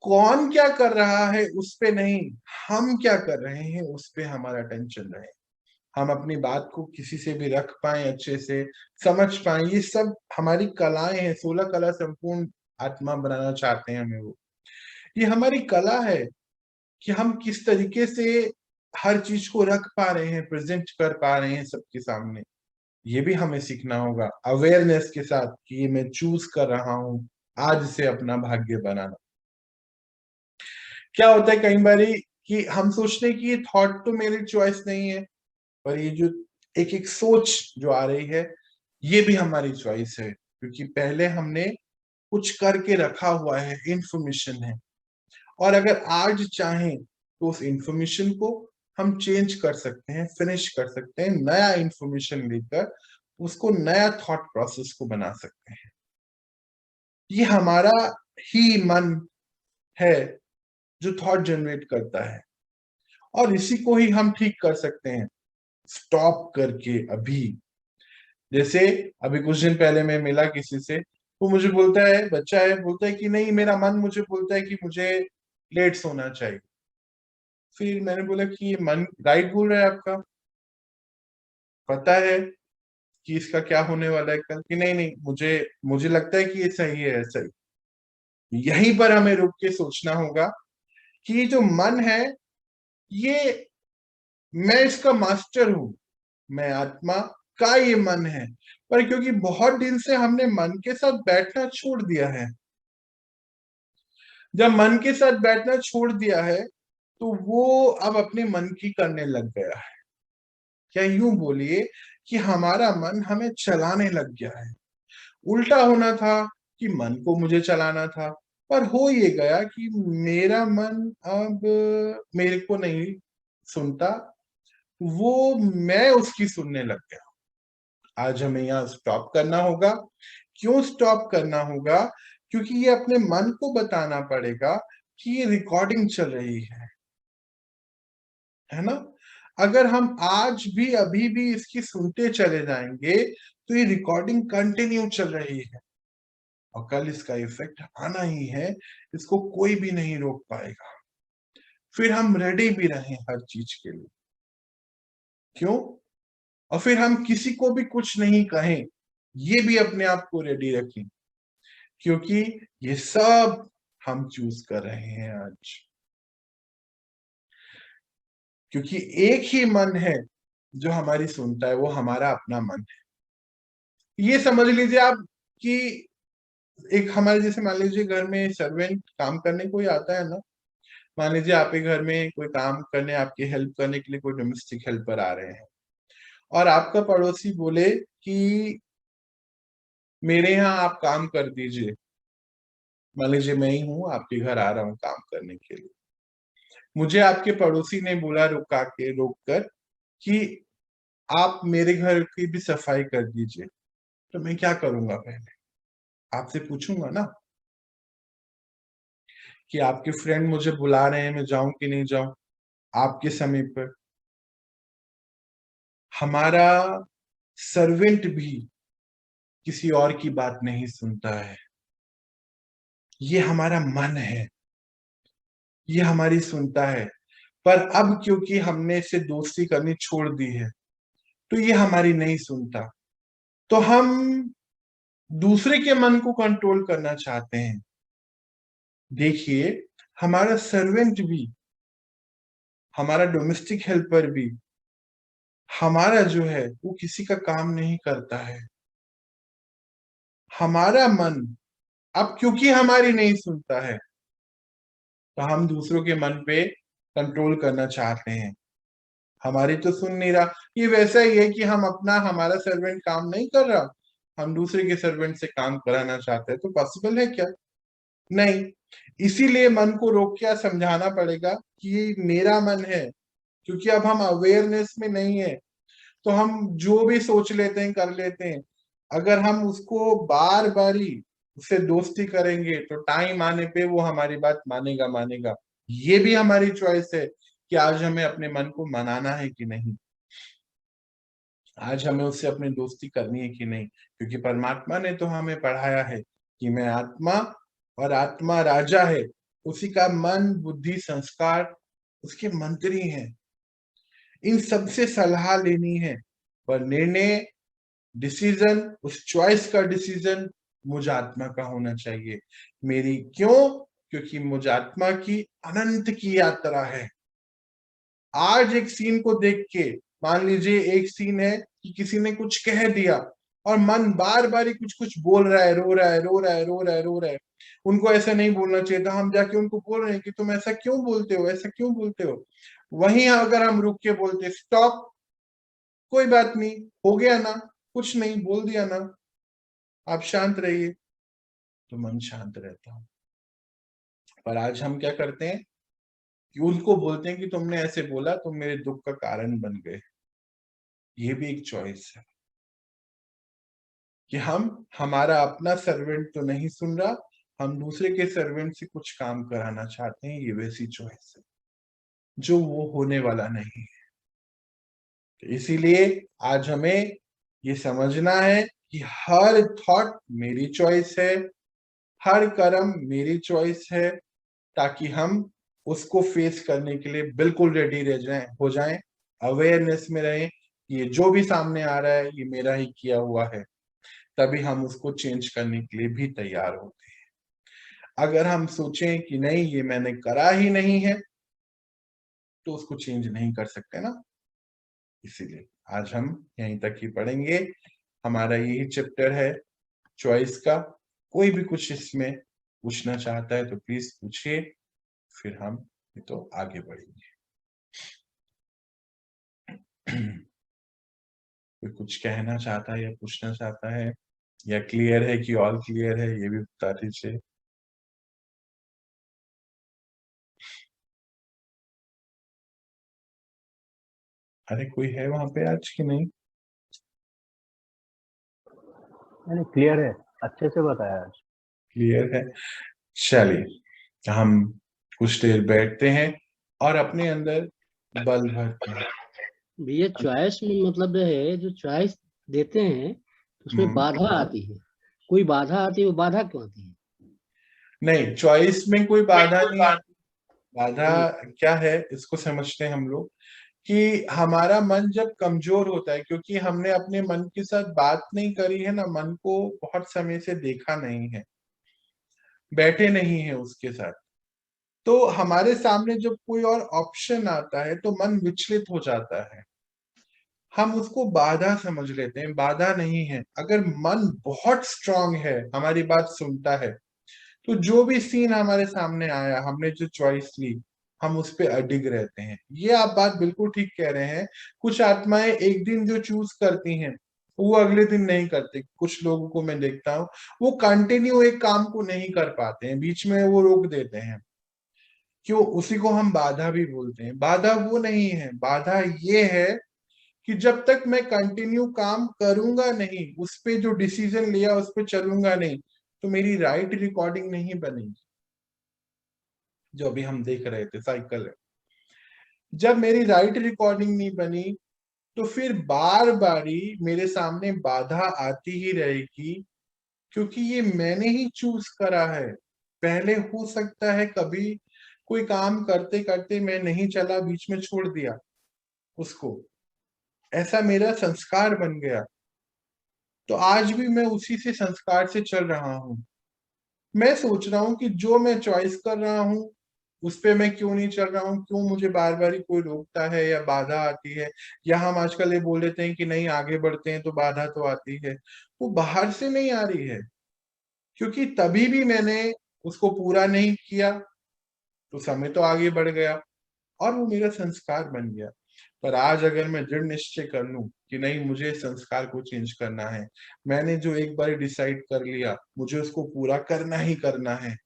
कौन क्या कर रहा है उस पे नहीं, हम क्या कर रहे हैं उस पे हमारा टेंशन रहे। हम अपनी बात को किसी से भी रख पाए, अच्छे से समझ पाए, ये सब हमारी कलाएं हैं। 16 कला संपूर्ण आत्मा बनाना चाहते हैं हमें वो। ये हमारी कला है कि हम किस तरीके से हर चीज को रख पा रहे हैं, प्रेजेंट कर पा रहे हैं सबके सामने। ये भी हमें सीखना होगा अवेयरनेस के साथ कि ये मैं चूज कर रहा हूं आज से अपना भाग्य बनाना। क्या होता है कई बारी कि हम सोचते हैं कि ये थॉट तो मेरी चॉइस नहीं है, पर ये जो एक एक सोच जो आ रही है, ये भी हमारी चॉइस है, क्योंकि पहले हमने कुछ करके रखा हुआ है, इंफॉर्मेशन है। और अगर आज चाहें तो उस इंफॉर्मेशन को हम चेंज कर सकते हैं, फिनिश कर सकते हैं, नया इंफॉर्मेशन लेकर उसको नया थॉट प्रोसेस को बना सकते हैं। ये हमारा ही मन है जो थॉट जनरेट करता है, और इसी को ही हम ठीक कर सकते हैं स्टॉप करके अभी। जैसे अभी कुछ दिन पहले मैं मिला किसी से, वो मुझे बोलता है, बच्चा है, बोलता है कि नहीं, मेरा मन मुझे बोलता है कि मुझे लेट सोना चाहिए। फिर मैंने बोला कि ये मन राइट बोल रहा है आपका? पता है कि इसका क्या होने वाला है कल? कि नहीं नहीं, मुझे मुझे लगता है कि ये सही है, सही। यहीं पर हमें रुक के सोचना होगा कि ये जो मन है, ये मैं इसका मास्टर हूं, मैं आत्मा का ये मन है। पर क्योंकि बहुत दिन से हमने मन के साथ बैठना छोड़ दिया है, जब मन के साथ बैठना छोड़ दिया है तो वो अब अपने मन की करने लग गया है। क्या यूं बोलिए कि हमारा मन हमें चलाने लग गया है। उल्टा होना था कि मन को मुझे चलाना था, पर हो ये गया कि मेरा मन अब मेरे को नहीं सुनता, वो मैं उसकी सुनने लग गया। आज हमें यहाँ स्टॉप करना होगा। क्यों स्टॉप करना होगा? क्योंकि ये अपने मन को बताना पड़ेगा कि ये रिकॉर्डिंग चल रही है ना। अगर हम आज भी अभी भी इसकी सुनते चले जाएंगे तो ये रिकॉर्डिंग कंटिन्यू चल रही है और कल इसका इफेक्ट आना ही है, इसको कोई भी नहीं रोक पाएगा। फिर हम रेडी भी रहें हर चीज के लिए, क्यों? और फिर हम किसी को भी कुछ नहीं कहें, ये भी अपने आप को रेडी रखें, क्योंकि ये सब हम चूज कर रहे हैं आज। क्योंकि एक ही मन है जो हमारी सुनता है, वो हमारा अपना मन है। ये समझ लीजिए आप कि एक हमारे जैसे मान लीजिए घर में सर्वेंट काम करने कोई आता है ना, मान लीजिए आपके घर में कोई काम करने, आपकी हेल्प करने के लिए कोई डोमेस्टिक हेल्पर आ रहे हैं और आपका पड़ोसी बोले कि मेरे यहाँ आप काम कर दीजिए। मान लीजिए मैं ही हूँ, आपके घर आ रहा हूँ काम करने के लिए, मुझे आपके पड़ोसी ने बोला रोक कर कि आप मेरे घर की भी सफाई कर दीजिए, तो मैं क्या करूंगा? पहले आपसे पूछूंगा ना कि आपके फ्रेंड मुझे बुला रहे हैं, मैं जाऊं कि नहीं जाऊं आपके समय पर। हमारा सर्वेंट भी किसी और की बात नहीं सुनता है, ये हमारा मन है, ये हमारी सुनता है। पर अब क्योंकि हमने इससे दोस्ती करनी छोड़ दी है तो ये हमारी नहीं सुनता, तो हम दूसरे के मन को कंट्रोल करना चाहते हैं। देखिए, हमारा सर्वेंट भी, हमारा डोमेस्टिक हेल्पर भी, हमारा जो है वो किसी का काम नहीं करता है। हमारा मन अब क्योंकि हमारी नहीं सुनता है तो हम दूसरों के मन पे कंट्रोल करना चाहते हैं। हमारी तो सुन नहीं रहा। ये वैसा ही है कि हम अपना, हमारा सर्वेंट काम नहीं कर रहा, हम दूसरे के सर्वेंट से काम कराना चाहते हैं, तो पॉसिबल है क्या? नहीं। इसीलिए मन को रोक के समझाना पड़ेगा कि ये मेरा मन है। क्योंकि अब हम अवेयरनेस में नहीं है तो हम जो भी सोच लेते हैं, कर लेते हैं। अगर हम उसको बार बारी उससे दोस्ती करेंगे तो टाइम आने पे वो हमारी बात मानेगा मानेगा। ये भी हमारी चॉइस है कि आज हमें अपने मन को मनाना है कि नहीं, आज हमें उससे अपनी दोस्ती करनी है कि नहीं। क्योंकि परमात्मा ने तो हमें पढ़ाया है कि मैं आत्मा और आत्मा राजा है, उसी का मन बुद्धि संस्कार उसके मंत्री हैं। इन सबसे सलाह लेनी है, पर निर्णय, डिसीजन, उस चॉइस का डिसीजन मुझ आत्मा का होना चाहिए। मेरी क्यों? क्योंकि मुझ आत्मा की अनंत की यात्रा है। आज एक सीन को देख के, मान लीजिए एक सीन है कि किसी ने कुछ कह दिया और मन बार बार ही कुछ कुछ बोल रहा है, रो रहा है, रो रहा है, रो रहा है, रो रहा है। उनको ऐसा नहीं बोलना चाहिए था, हम जाके उनको बोल रहे हैं कि तुम ऐसा क्यों बोलते हो, ऐसा क्यों बोलते हो। वहीं अगर हम रुक के बोलते स्टॉप, कोई बात नहीं, हो गया ना, कुछ नहीं, बोल दिया ना, आप शांत रहिए, तो मन शांत रहता है। पर आज हम क्या करते हैं कि उनको बोलते हैं कि तुमने ऐसे बोला, तुम मेरे दुख का कारण बन गए। ये भी एक चॉइस है कि हम, हमारा अपना सर्वेंट तो नहीं सुन रहा, हम दूसरे के सर्वेंट से कुछ काम कराना चाहते हैं। ये वैसी चॉइस है जो वो होने वाला नहीं है। तो इसीलिए आज हमें ये समझना है कि हर थॉट मेरी चॉइस है, हर कर्म मेरी चॉइस है, ताकि हम उसको फेस करने के लिए बिल्कुल रेडी रह जाएं, हो जाएं, अवेयरनेस में रहें। ये जो भी सामने आ रहा है ये मेरा ही किया हुआ है, तभी हम उसको चेंज करने के लिए भी तैयार होते हैं। अगर हम सोचें कि नहीं ये मैंने करा ही नहीं है, तो उसको चेंज नहीं कर सकते ना। इसीलिए आज हम यहीं तक ही पढ़ेंगे। हमारा यही चैप्टर है चॉइस का। कोई भी कुछ इसमें पूछना चाहता है तो प्लीज पूछिए, फिर हम तो आगे बढ़ेंगे। कोई कुछ कहना चाहता है या पूछना चाहता है, या क्लियर है कि ऑल क्लियर है, ये भी बता दीजिए। अरे कोई है वहां पे आज की नहीं? नहीं, क्लियर है, अच्छे से बताया आज। क्लियर है। चलिए हम कुछ देर बैठते हैं और अपने अंदर बल भरते हैं। भैया चॉइस में मतलब है, जो चॉइस देते हैं उसमें हम्म, बाधा आती है। कोई बाधा आती है, वो बाधा क्यों आती है? नहीं, चॉइस में कोई बाधा नहीं आती। बाधा हम्म। क्या है, इसको समझते हैं हम लोग कि हमारा मन जब कमजोर होता है, क्योंकि हमने अपने मन के साथ बात नहीं करी है ना, मन को बहुत समय से देखा नहीं है, बैठे नहीं है उसके साथ, तो हमारे सामने जब कोई और ऑप्शन आता है तो मन विचलित हो जाता है। हम उसको बाधा समझ लेते हैं, बाधा नहीं है। अगर मन बहुत स्ट्रांग है, हमारी बात सुनता है, तो जो भी सीन हमारे सामने आया, हमने जो चॉइस ली, हम उस पे अडिग रहते हैं। ये आप बात बिल्कुल ठीक कह रहे हैं। कुछ आत्माएं एक दिन जो चूज करती हैं, वो अगले दिन नहीं करते। कुछ लोगों को मैं देखता हूँ, वो कंटिन्यू एक काम को नहीं कर पाते हैं, बीच में वो रोक देते हैं। क्यों? उसी को हम बाधा भी बोलते हैं। बाधा वो नहीं है, बाधा ये है कि जब तक मैं कंटिन्यू काम करूंगा नहीं, उस पे जो डिसीजन लिया उस पे चलूंगा नहीं, तो मेरी राइट रिकॉर्डिंग नहीं बनेगी। जो अभी हम देख रहे थे साइकिल है, जब मेरी राइट रिकॉर्डिंग नहीं बनी, तो फिर बार बारी मेरे सामने बाधा आती ही रहेगी, क्योंकि ये मैंने ही चूज करा है। पहले हो सकता है कभी कोई काम करते करते मैं नहीं चला, बीच में छोड़ दिया उसको, ऐसा मेरा संस्कार बन गया, तो आज भी मैं उसी से संस्कार से चल रहा हूं। मैं सोच रहा हूँ कि जो मैं चॉइस कर रहा हूँ उस पे मैं क्यों नहीं चल रहा हूँ, क्यों मुझे बार बार ही कोई रोकता है या बाधा आती है। या हम आजकल ये बोल देते हैं कि नहीं, आगे बढ़ते हैं तो बाधा तो आती है। वो बाहर से नहीं आ रही है, क्योंकि तभी भी मैंने उसको पूरा नहीं किया, तो समय तो आगे बढ़ गया और वो मेरा संस्कार बन गया। पर आज अगर मैं दृढ़ निश्चय कर लूं कि नहीं, मुझे इस संस्कार को चेंज करना है, मैंने जो एक बार डिसाइड कर लिया, मुझे उसको पूरा करना ही करना है,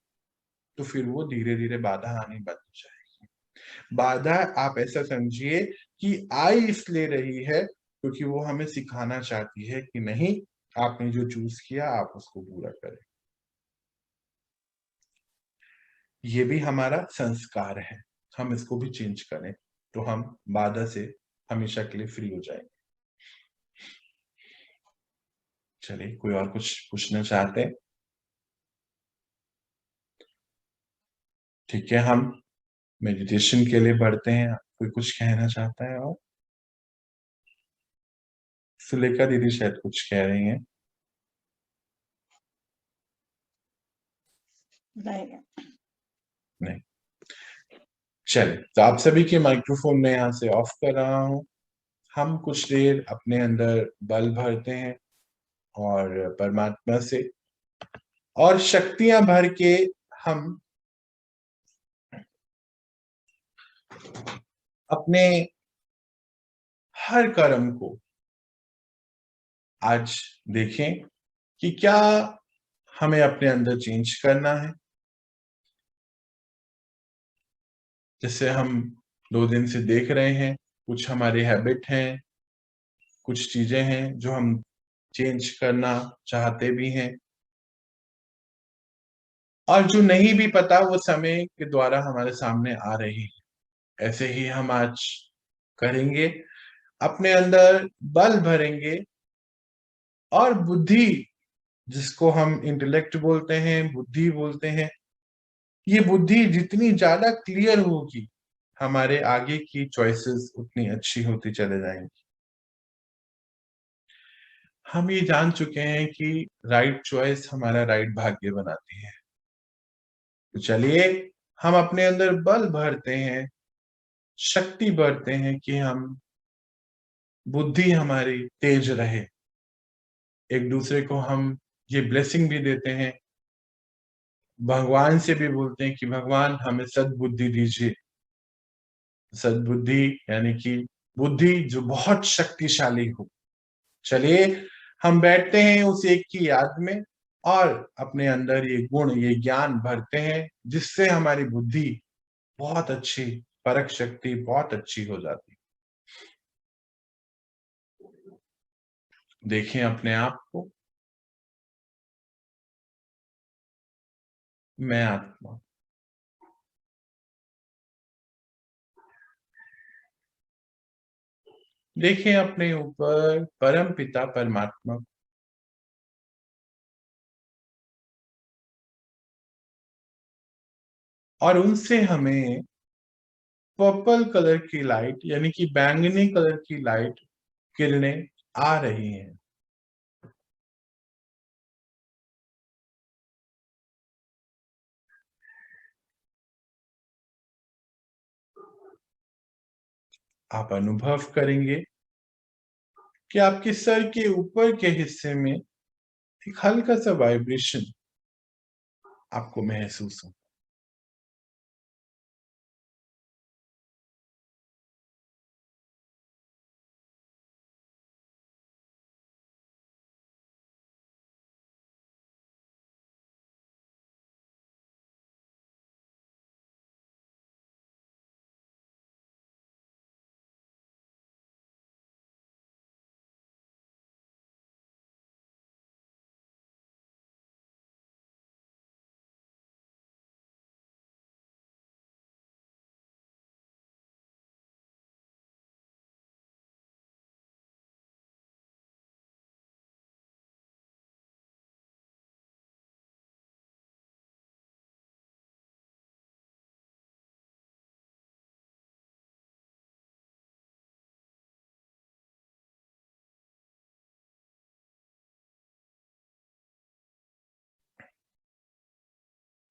तो फिर वो धीरे धीरे बाधा आनी बंद हो जाएगी। बाधा आप ऐसा समझिए कि आई इसलिए रही है क्योंकि वो हमें सिखाना चाहती है कि नहीं, आपने जो चूज किया आप उसको पूरा करें। ये भी हमारा संस्कार है, हम इसको भी चेंज करें तो हम बाधा से हमेशा के लिए फ्री हो जाएंगे। चलिए, कोई और कुछ पूछना चाहते हैं? ठीक है, हम मेडिटेशन के लिए बढ़ते हैं। कोई कुछ कहना चाहता है? और सुलेखा दीदी शायद कुछ कह रही हैं। नहीं। नहीं। चलिए, तो आप सभी के माइक्रोफोन में यहाँ से ऑफ कर रहा हूँ। हम कुछ देर अपने अंदर बल भरते हैं और परमात्मा से और शक्तियां भर के हम अपने हर कर्म को आज देखें कि क्या हमें अपने अंदर चेंज करना है। जैसे हम 2 दिन से देख रहे हैं, कुछ हमारे हैबिट हैं, कुछ चीजें हैं जो हम चेंज करना चाहते भी हैं, और जो नहीं भी पता वो समय के द्वारा हमारे सामने आ रही है। ऐसे ही हम आज करेंगे, अपने अंदर बल भरेंगे और बुद्धि, जिसको हम इंटेलेक्ट बोलते हैं, बुद्धि बोलते हैं, ये बुद्धि जितनी ज्यादा क्लियर होगी, हमारे आगे की चॉइसेस उतनी अच्छी होती चले जाएंगी। हम ये जान चुके हैं कि राइट चॉइस हमारा राइट भाग्य बनाती है। तो चलिए, हम अपने अंदर बल भरते हैं, शक्ति भरते हैं कि हम बुद्धि हमारी तेज रहे। एक दूसरे को हम ये ब्लेसिंग भी देते हैं, भगवान से भी बोलते हैं कि भगवान हमें सद्बुद्धि दीजिए। सद्बुद्धि यानी कि बुद्धि जो बहुत शक्तिशाली हो। चलिए, हम बैठते हैं उस एक की याद में और अपने अंदर ये गुण, ये ज्ञान भरते हैं, जिससे हमारी बुद्धि बहुत अच्छी, परख शक्ति बहुत अच्छी हो जाती। देखें अपने आप को, मैं आत्मा। देखें अपने ऊपर परम पिता परमात्मा को। और उनसे हमें पर्पल कलर की लाइट यानी कि बैंगनी कलर की लाइट किरणें आ रही हैं। आप अनुभव करेंगे कि आपके सर के ऊपर के हिस्से में एक हल्का सा वाइब्रेशन आपको महसूस हो।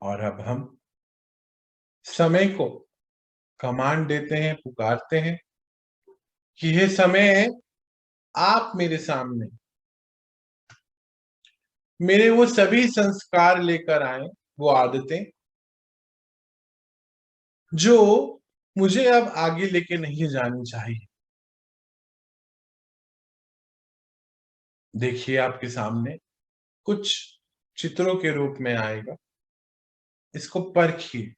और अब हम समय को कमांड देते हैं, पुकारते हैं कि हे समय, आप मेरे सामने मेरे वो सभी संस्कार लेकर आए, वो आदतें जो मुझे अब आगे लेके नहीं जानी चाहिए। देखिए आपके सामने कुछ चित्रों के रूप में आएगा, इसको परखिए।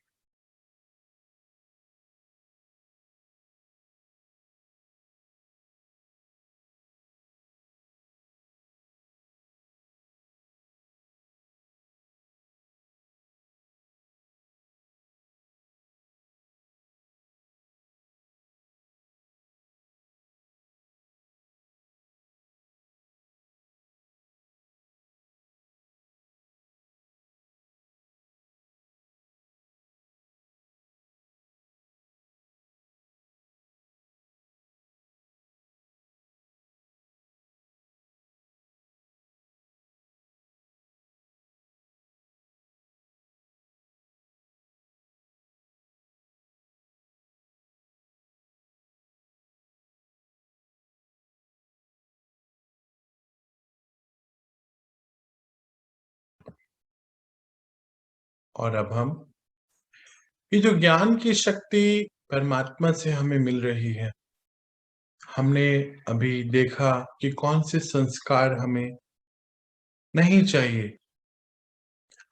और अब हम ये जो ज्ञान की शक्ति परमात्मा से हमें मिल रही है, हमने अभी देखा कि कौन से संस्कार हमें नहीं चाहिए।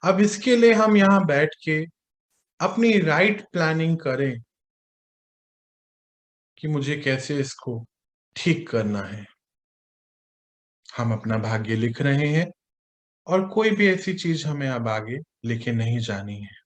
अब इसके लिए हम यहाँ बैठ के अपनी राइट प्लानिंग करें कि मुझे कैसे इसको ठीक करना है। हम अपना भाग्य लिख रहे हैं और कोई भी ऐसी चीज हमें अब आगे लेके नहीं जानी है।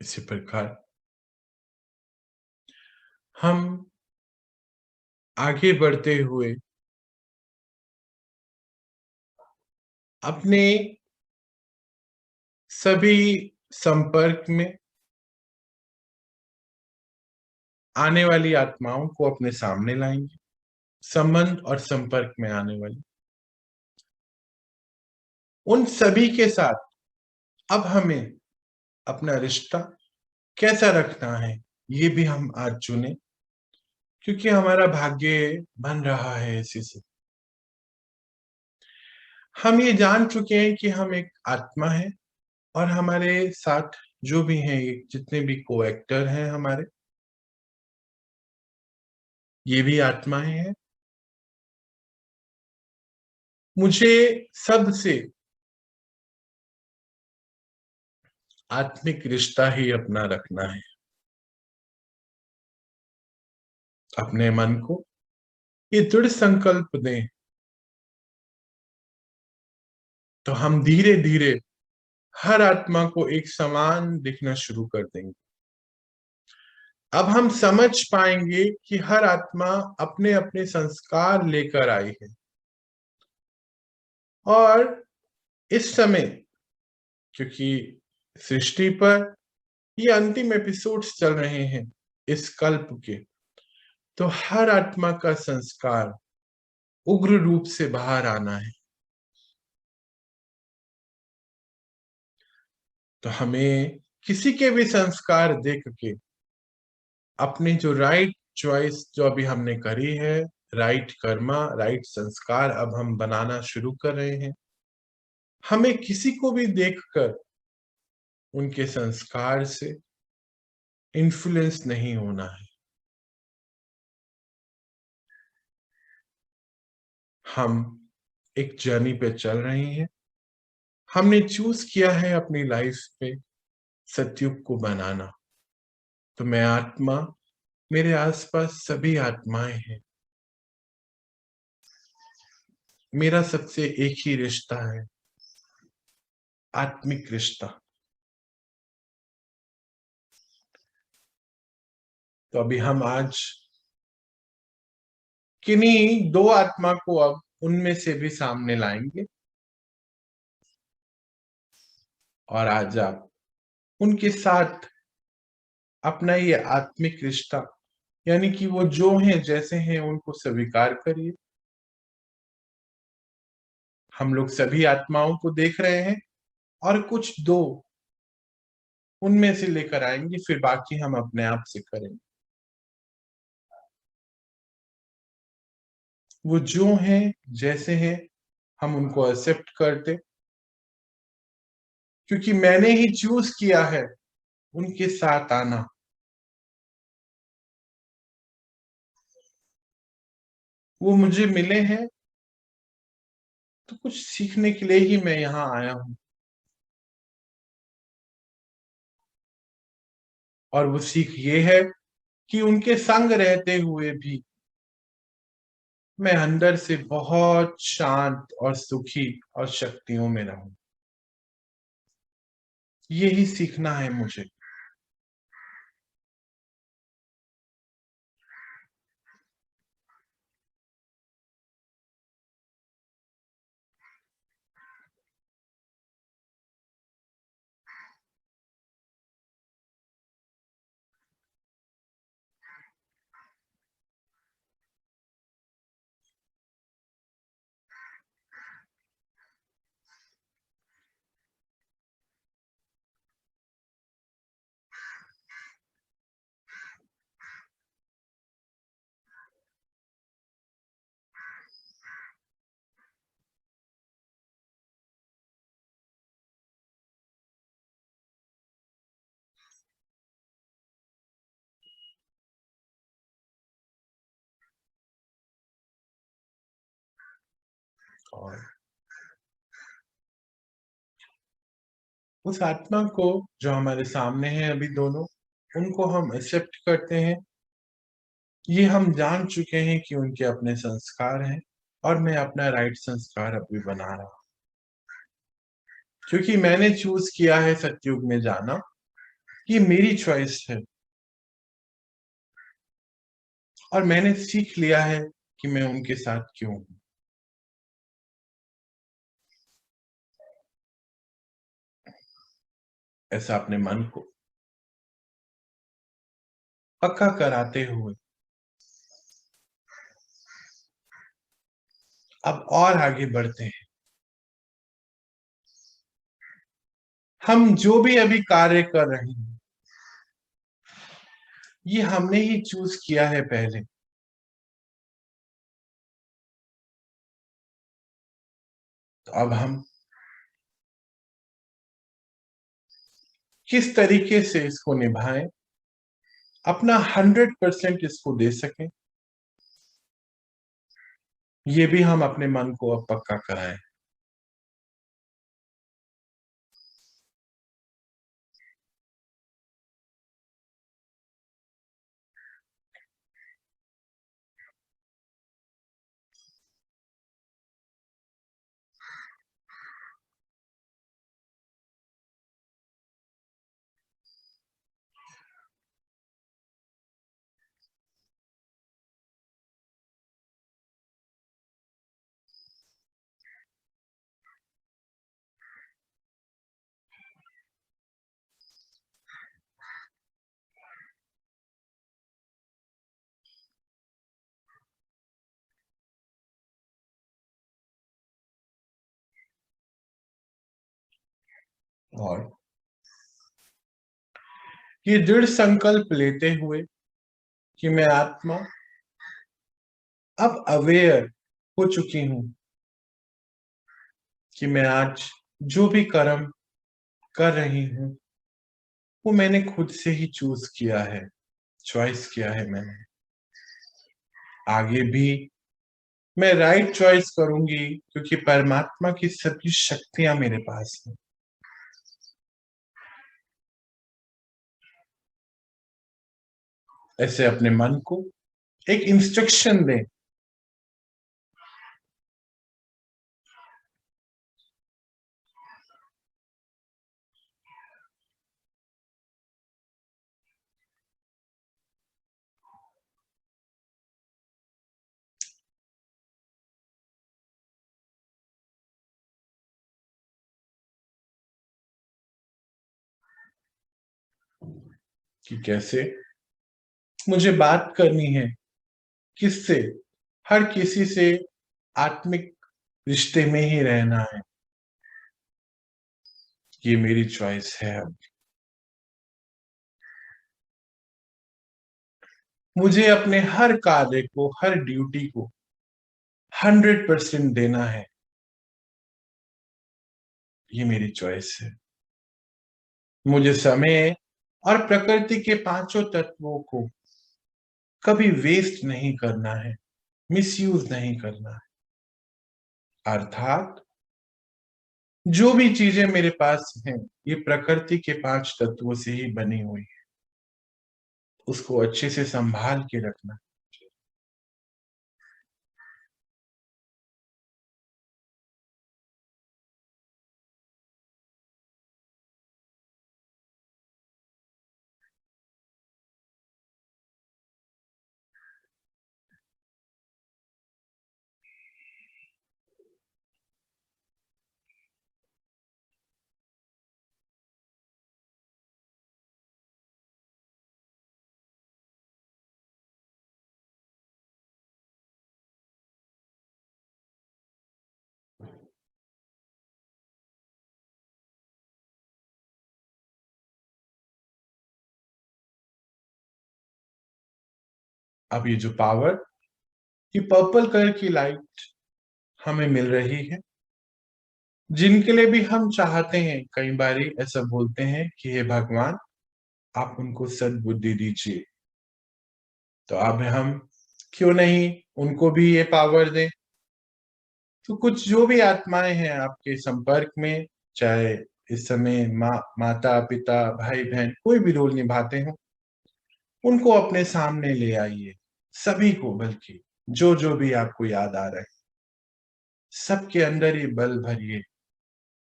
इसी प्रकार हम आगे बढ़ते हुए अपने सभी संपर्क में आने वाली आत्माओं को अपने सामने लाएंगे, संबंध और संपर्क में आने वाली उन सभी के साथ अब हमें अपना रिश्ता कैसा रखना है, ये भी हम आज चुने, क्योंकि हमारा भाग्य बन रहा है इसी से। हम ये जान चुके हैं कि हम एक आत्मा है और हमारे साथ जो भी हैं, जितने भी को एक्टर हैं हमारे, ये भी आत्माएं हैं। मुझे सबसे आत्मिक रिश्ता ही अपना रखना है। अपने मन को ये दृढ़ संकल्प दें तो हम धीरे धीरे हर आत्मा को एक समान दिखना शुरू कर देंगे। अब हम समझ पाएंगे कि हर आत्मा अपने अपने संस्कार लेकर आई है और इस समय, क्योंकि सृष्टि पर ये अंतिम एपिसोड्स चल रहे हैं इस कल्प के, तो हर आत्मा का संस्कार उग्र रूप से बाहर आना है। तो हमें किसी के भी संस्कार देख के अपनी जो राइट चॉइस जो अभी हमने करी है, राइट कर्मा, राइट संस्कार अब हम बनाना शुरू कर रहे हैं। हमें किसी को भी देखकर उनके संस्कार से इन्फ्लुएंस नहीं होना है। हम एक जर्नी पे चल रहे हैं। हमने चूज किया है अपनी लाइफ पे सतयुग को बनाना। तो मैं आत्मा, मेरे आसपास सभी आत्माएं हैं। मेरा सबसे एक ही रिश्ता है, आत्मिक रिश्ता। तो अभी हम आज किन्हीं दो आत्मा को अब उनमें से भी सामने लाएंगे और आज आप उनके साथ अपना ये आत्मिक रिश्ता, यानी कि वो जो हैं जैसे हैं उनको स्वीकार करिए। हम लोग सभी आत्माओं को देख रहे हैं और कुछ दो उनमें से लेकर आएंगे, फिर बाकी हम अपने आप से करेंगे। वो जो हैं जैसे हैं हम उनको एक्सेप्ट करते, क्योंकि मैंने ही चूज किया है उनके साथ आना। वो मुझे मिले हैं तो कुछ सीखने के लिए ही मैं यहाँ आया हूं। और वो सीख ये है कि उनके संग रहते हुए भी मैं अंदर से बहुत शांत और सुखी और शक्तियों में रहूं। यही सीखना है मुझे। और उस आत्मा को जो हमारे सामने है अभी दोनों, उनको हम एक्सेप्ट करते हैं। ये हम जान चुके हैं कि उनके अपने संस्कार हैं और मैं अपना राइट संस्कार अभी बना रहा हूं, क्योंकि मैंने चूज किया है सतयुग में जाना। ये मेरी चॉइस है और मैंने सीख लिया है कि मैं उनके साथ क्यों हूं। ऐसा अपने मन को पक्का कराते हुए अब और आगे बढ़ते हैं। हम जो भी अभी कार्य कर रहे हैं ये हमने ही चूज किया है पहले। तो अब हम किस तरीके से इसको निभाएं, अपना 100% इसको दे सकें, ये भी हम अपने मन को अब पक्का कराएं। और ये दृढ़ संकल्प लेते हुए कि मैं आत्मा अब अवेयर हो चुकी हूं कि मैं आज जो भी कर्म कर रही हूं वो मैंने खुद से ही चूज किया है, चॉइस किया है मैंने। आगे भी मैं राइट चॉइस करूंगी क्योंकि परमात्मा की सभी शक्तियां मेरे पास हैं। ऐसे अपने मन को एक इंस्ट्रक्शन दें कि कैसे मुझे बात करनी है, किससे, हर किसी से आत्मिक रिश्ते में ही रहना है। ये मेरी चॉइस है। अब मुझे अपने हर कार्य को, हर ड्यूटी को 100% देना है। ये मेरी चॉइस है। मुझे समय और प्रकृति के पांचों तत्वों को कभी वेस्ट नहीं करना है, मिसयूज नहीं करना है। अर्थात जो भी चीजें मेरे पास हैं ये प्रकृति के पांच तत्वों से ही बनी हुई है, उसको अच्छे से संभाल के रखना। अब ये जो पावर, ये पर्पल कलर की लाइट हमें मिल रही है, जिनके लिए भी हम चाहते हैं, कई बार ऐसा बोलते हैं कि हे भगवान आप उनको सद्बुद्धि दीजिए। तो अब हम क्यों नहीं उनको भी ये पावर दें। तो कुछ जो भी आत्माएं हैं आपके संपर्क में, चाहे इस समय माता पिता भाई बहन कोई भी रोल निभाते हो, उनको अपने सामने ले आइए। सभी को, बल्कि जो जो भी आपको याद आ रहा है सबके अंदर ये बल भरिए।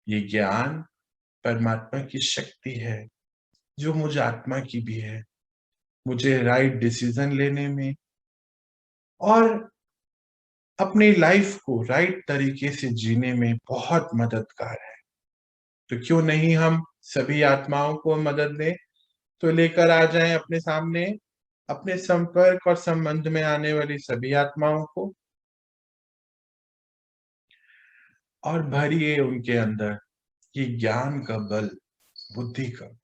ये ज्ञान परमात्मा की शक्ति है। जो मुझ आत्मा की भी है, मुझे राइट डिसीजन लेने में और अपनी लाइफ को राइट तरीके से जीने में बहुत मददगार है। तो क्यों नहीं हम सभी आत्माओं को मदद दें? तो लेकर आ जाएं अपने सामने अपने संपर्क और संबंध में आने वाली सभी आत्माओं को और भरिए उनके अंदर ये ज्ञान का बल, बुद्धि का।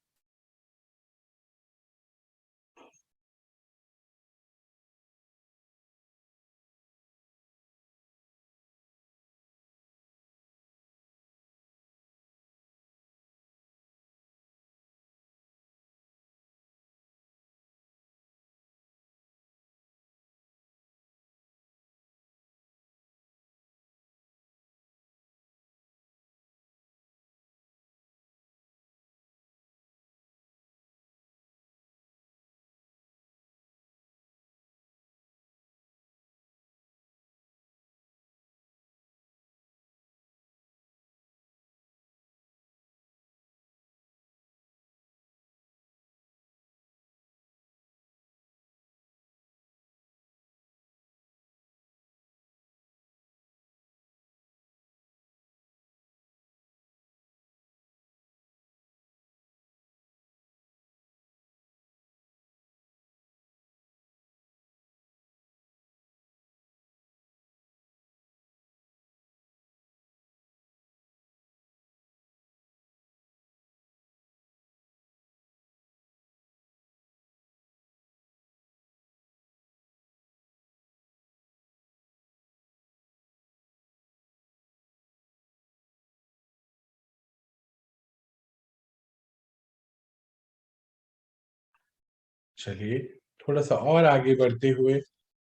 चलिए थोड़ा सा और आगे बढ़ते हुए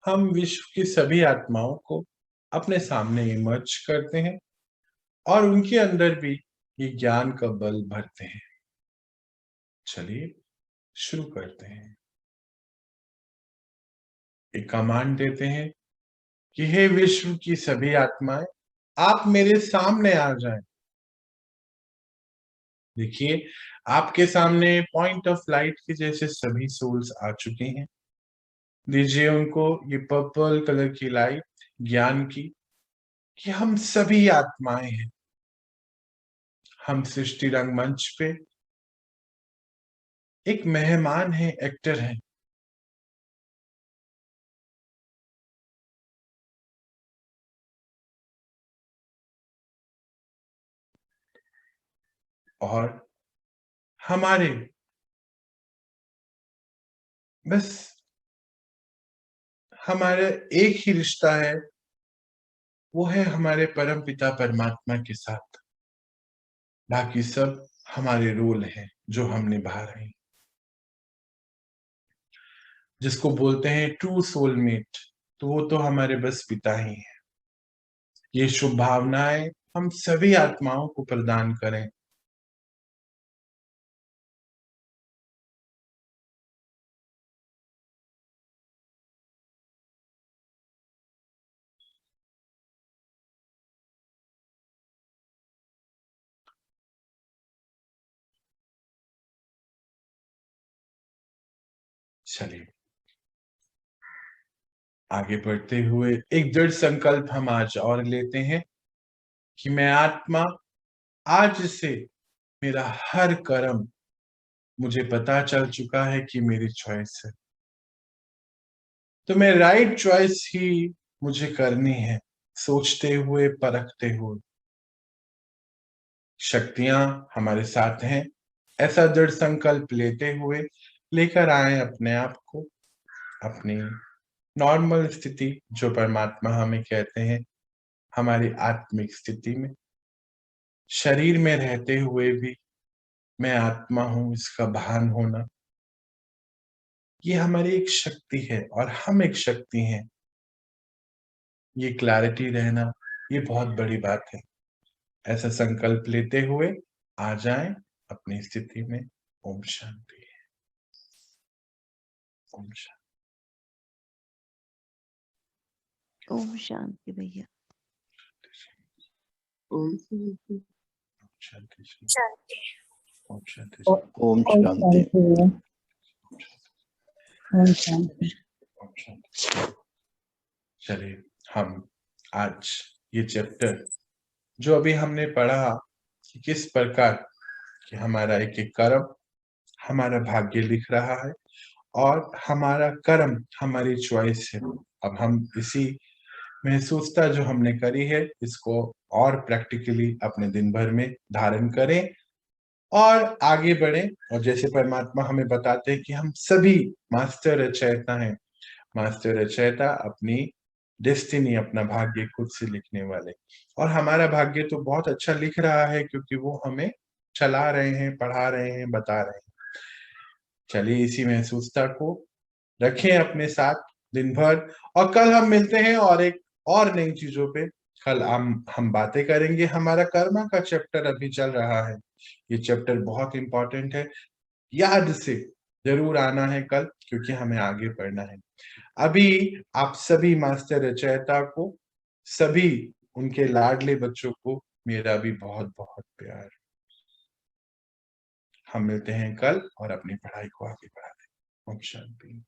हम विश्व की सभी आत्माओं को अपने सामने इमर्ज करते हैं और उनके अंदर भी ये ज्ञान का बल भरते हैं। चलिए शुरू करते हैं। एक कमांड देते हैं कि हे विश्व की सभी आत्माएं, आप मेरे सामने आ जाएं। देखिए आपके सामने पॉइंट ऑफ लाइट के जैसे सभी सोल्स आ चुके हैं। दीजिए उनको ये पर्पल कलर की लाइट ज्ञान की कि हम सभी आत्माएं हैं। हम सृष्टि रंगमंच पे एक मेहमान है, एक्टर है। और हमारे बस हमारा एक ही रिश्ता है, वो है हमारे परम पिता परमात्मा के साथ। बाकी सब हमारे रोल हैं जो हम निभा रहे हैं, जिसको बोलते हैं ट्रू सोलमेट। तो वो तो हमारे बस पिता ही हैं। ये शुभ भावनाएं हम सभी आत्माओं को प्रदान करें। चलिए आगे बढ़ते हुए एक दृढ़ संकल्प हम आज और लेते हैं कि मैं आत्मा, आज से मेरा हर कर्म, मुझे पता चल चुका है कि मेरी चॉइस है, तो मैं राइट चॉइस ही मुझे करनी है, सोचते हुए परखते हुए। शक्तियां हमारे साथ हैं, ऐसा दृढ़ संकल्प लेते हुए लेकर आए अपने आप को अपनी नॉर्मल स्थिति, जो परमात्मा हमें कहते हैं हमारी आत्मिक स्थिति में। शरीर में रहते हुए भी मैं आत्मा हूं, इसका भान होना, ये हमारी एक शक्ति है और हम एक शक्ति हैं। ये क्लैरिटी रहना, ये बहुत बड़ी बात है। ऐसा संकल्प लेते हुए आ जाएं अपनी स्थिति में। ओम शांति। ओम शांति। ओम शांति भैया। ओम शांति। शांति। शांति। ओम शांति। ओम शांति। ओम शांति। ओम शांति। चलिए हम आज ये चैप्टर जो अभी हमने पढ़ा कि किस प्रकार कि हमारा एक एक कर्म हमारा भाग्य लिख रहा है और हमारा कर्म हमारी चॉइस है। अब हम इसी महसूसता जो हमने करी है इसको और प्रैक्टिकली अपने दिन भर में धारण करें और आगे बढ़े। और जैसे परमात्मा हमें बताते हैं कि हम सभी मास्टर रचयिता हैं, मास्टर रचयिता अपनी डेस्टिनी अपना भाग्य खुद से लिखने वाले, और हमारा भाग्य तो बहुत अच्छा लिख रहा है क्योंकि वो हमें चला रहे हैं, पढ़ा रहे हैं, बता रहे हैं। चलिए इसी महसूसता को रखें अपने साथ दिन भर, और कल हम मिलते हैं और एक और नई चीजों पे। कल हम बातें करेंगे। हमारा कर्मा का चैप्टर अभी चल रहा है, ये चैप्टर बहुत इंपॉर्टेंट है, याद से जरूर आना है कल क्योंकि हमें आगे पढ़ना है। अभी आप सभी मास्टर रचयिता को, सभी उनके लाडले बच्चों को मेरा भी बहुत बहुत प्यार। हम मिलते हैं कल और अपनी पढ़ाई को आगे बढ़ाते हैं। ओम शांति।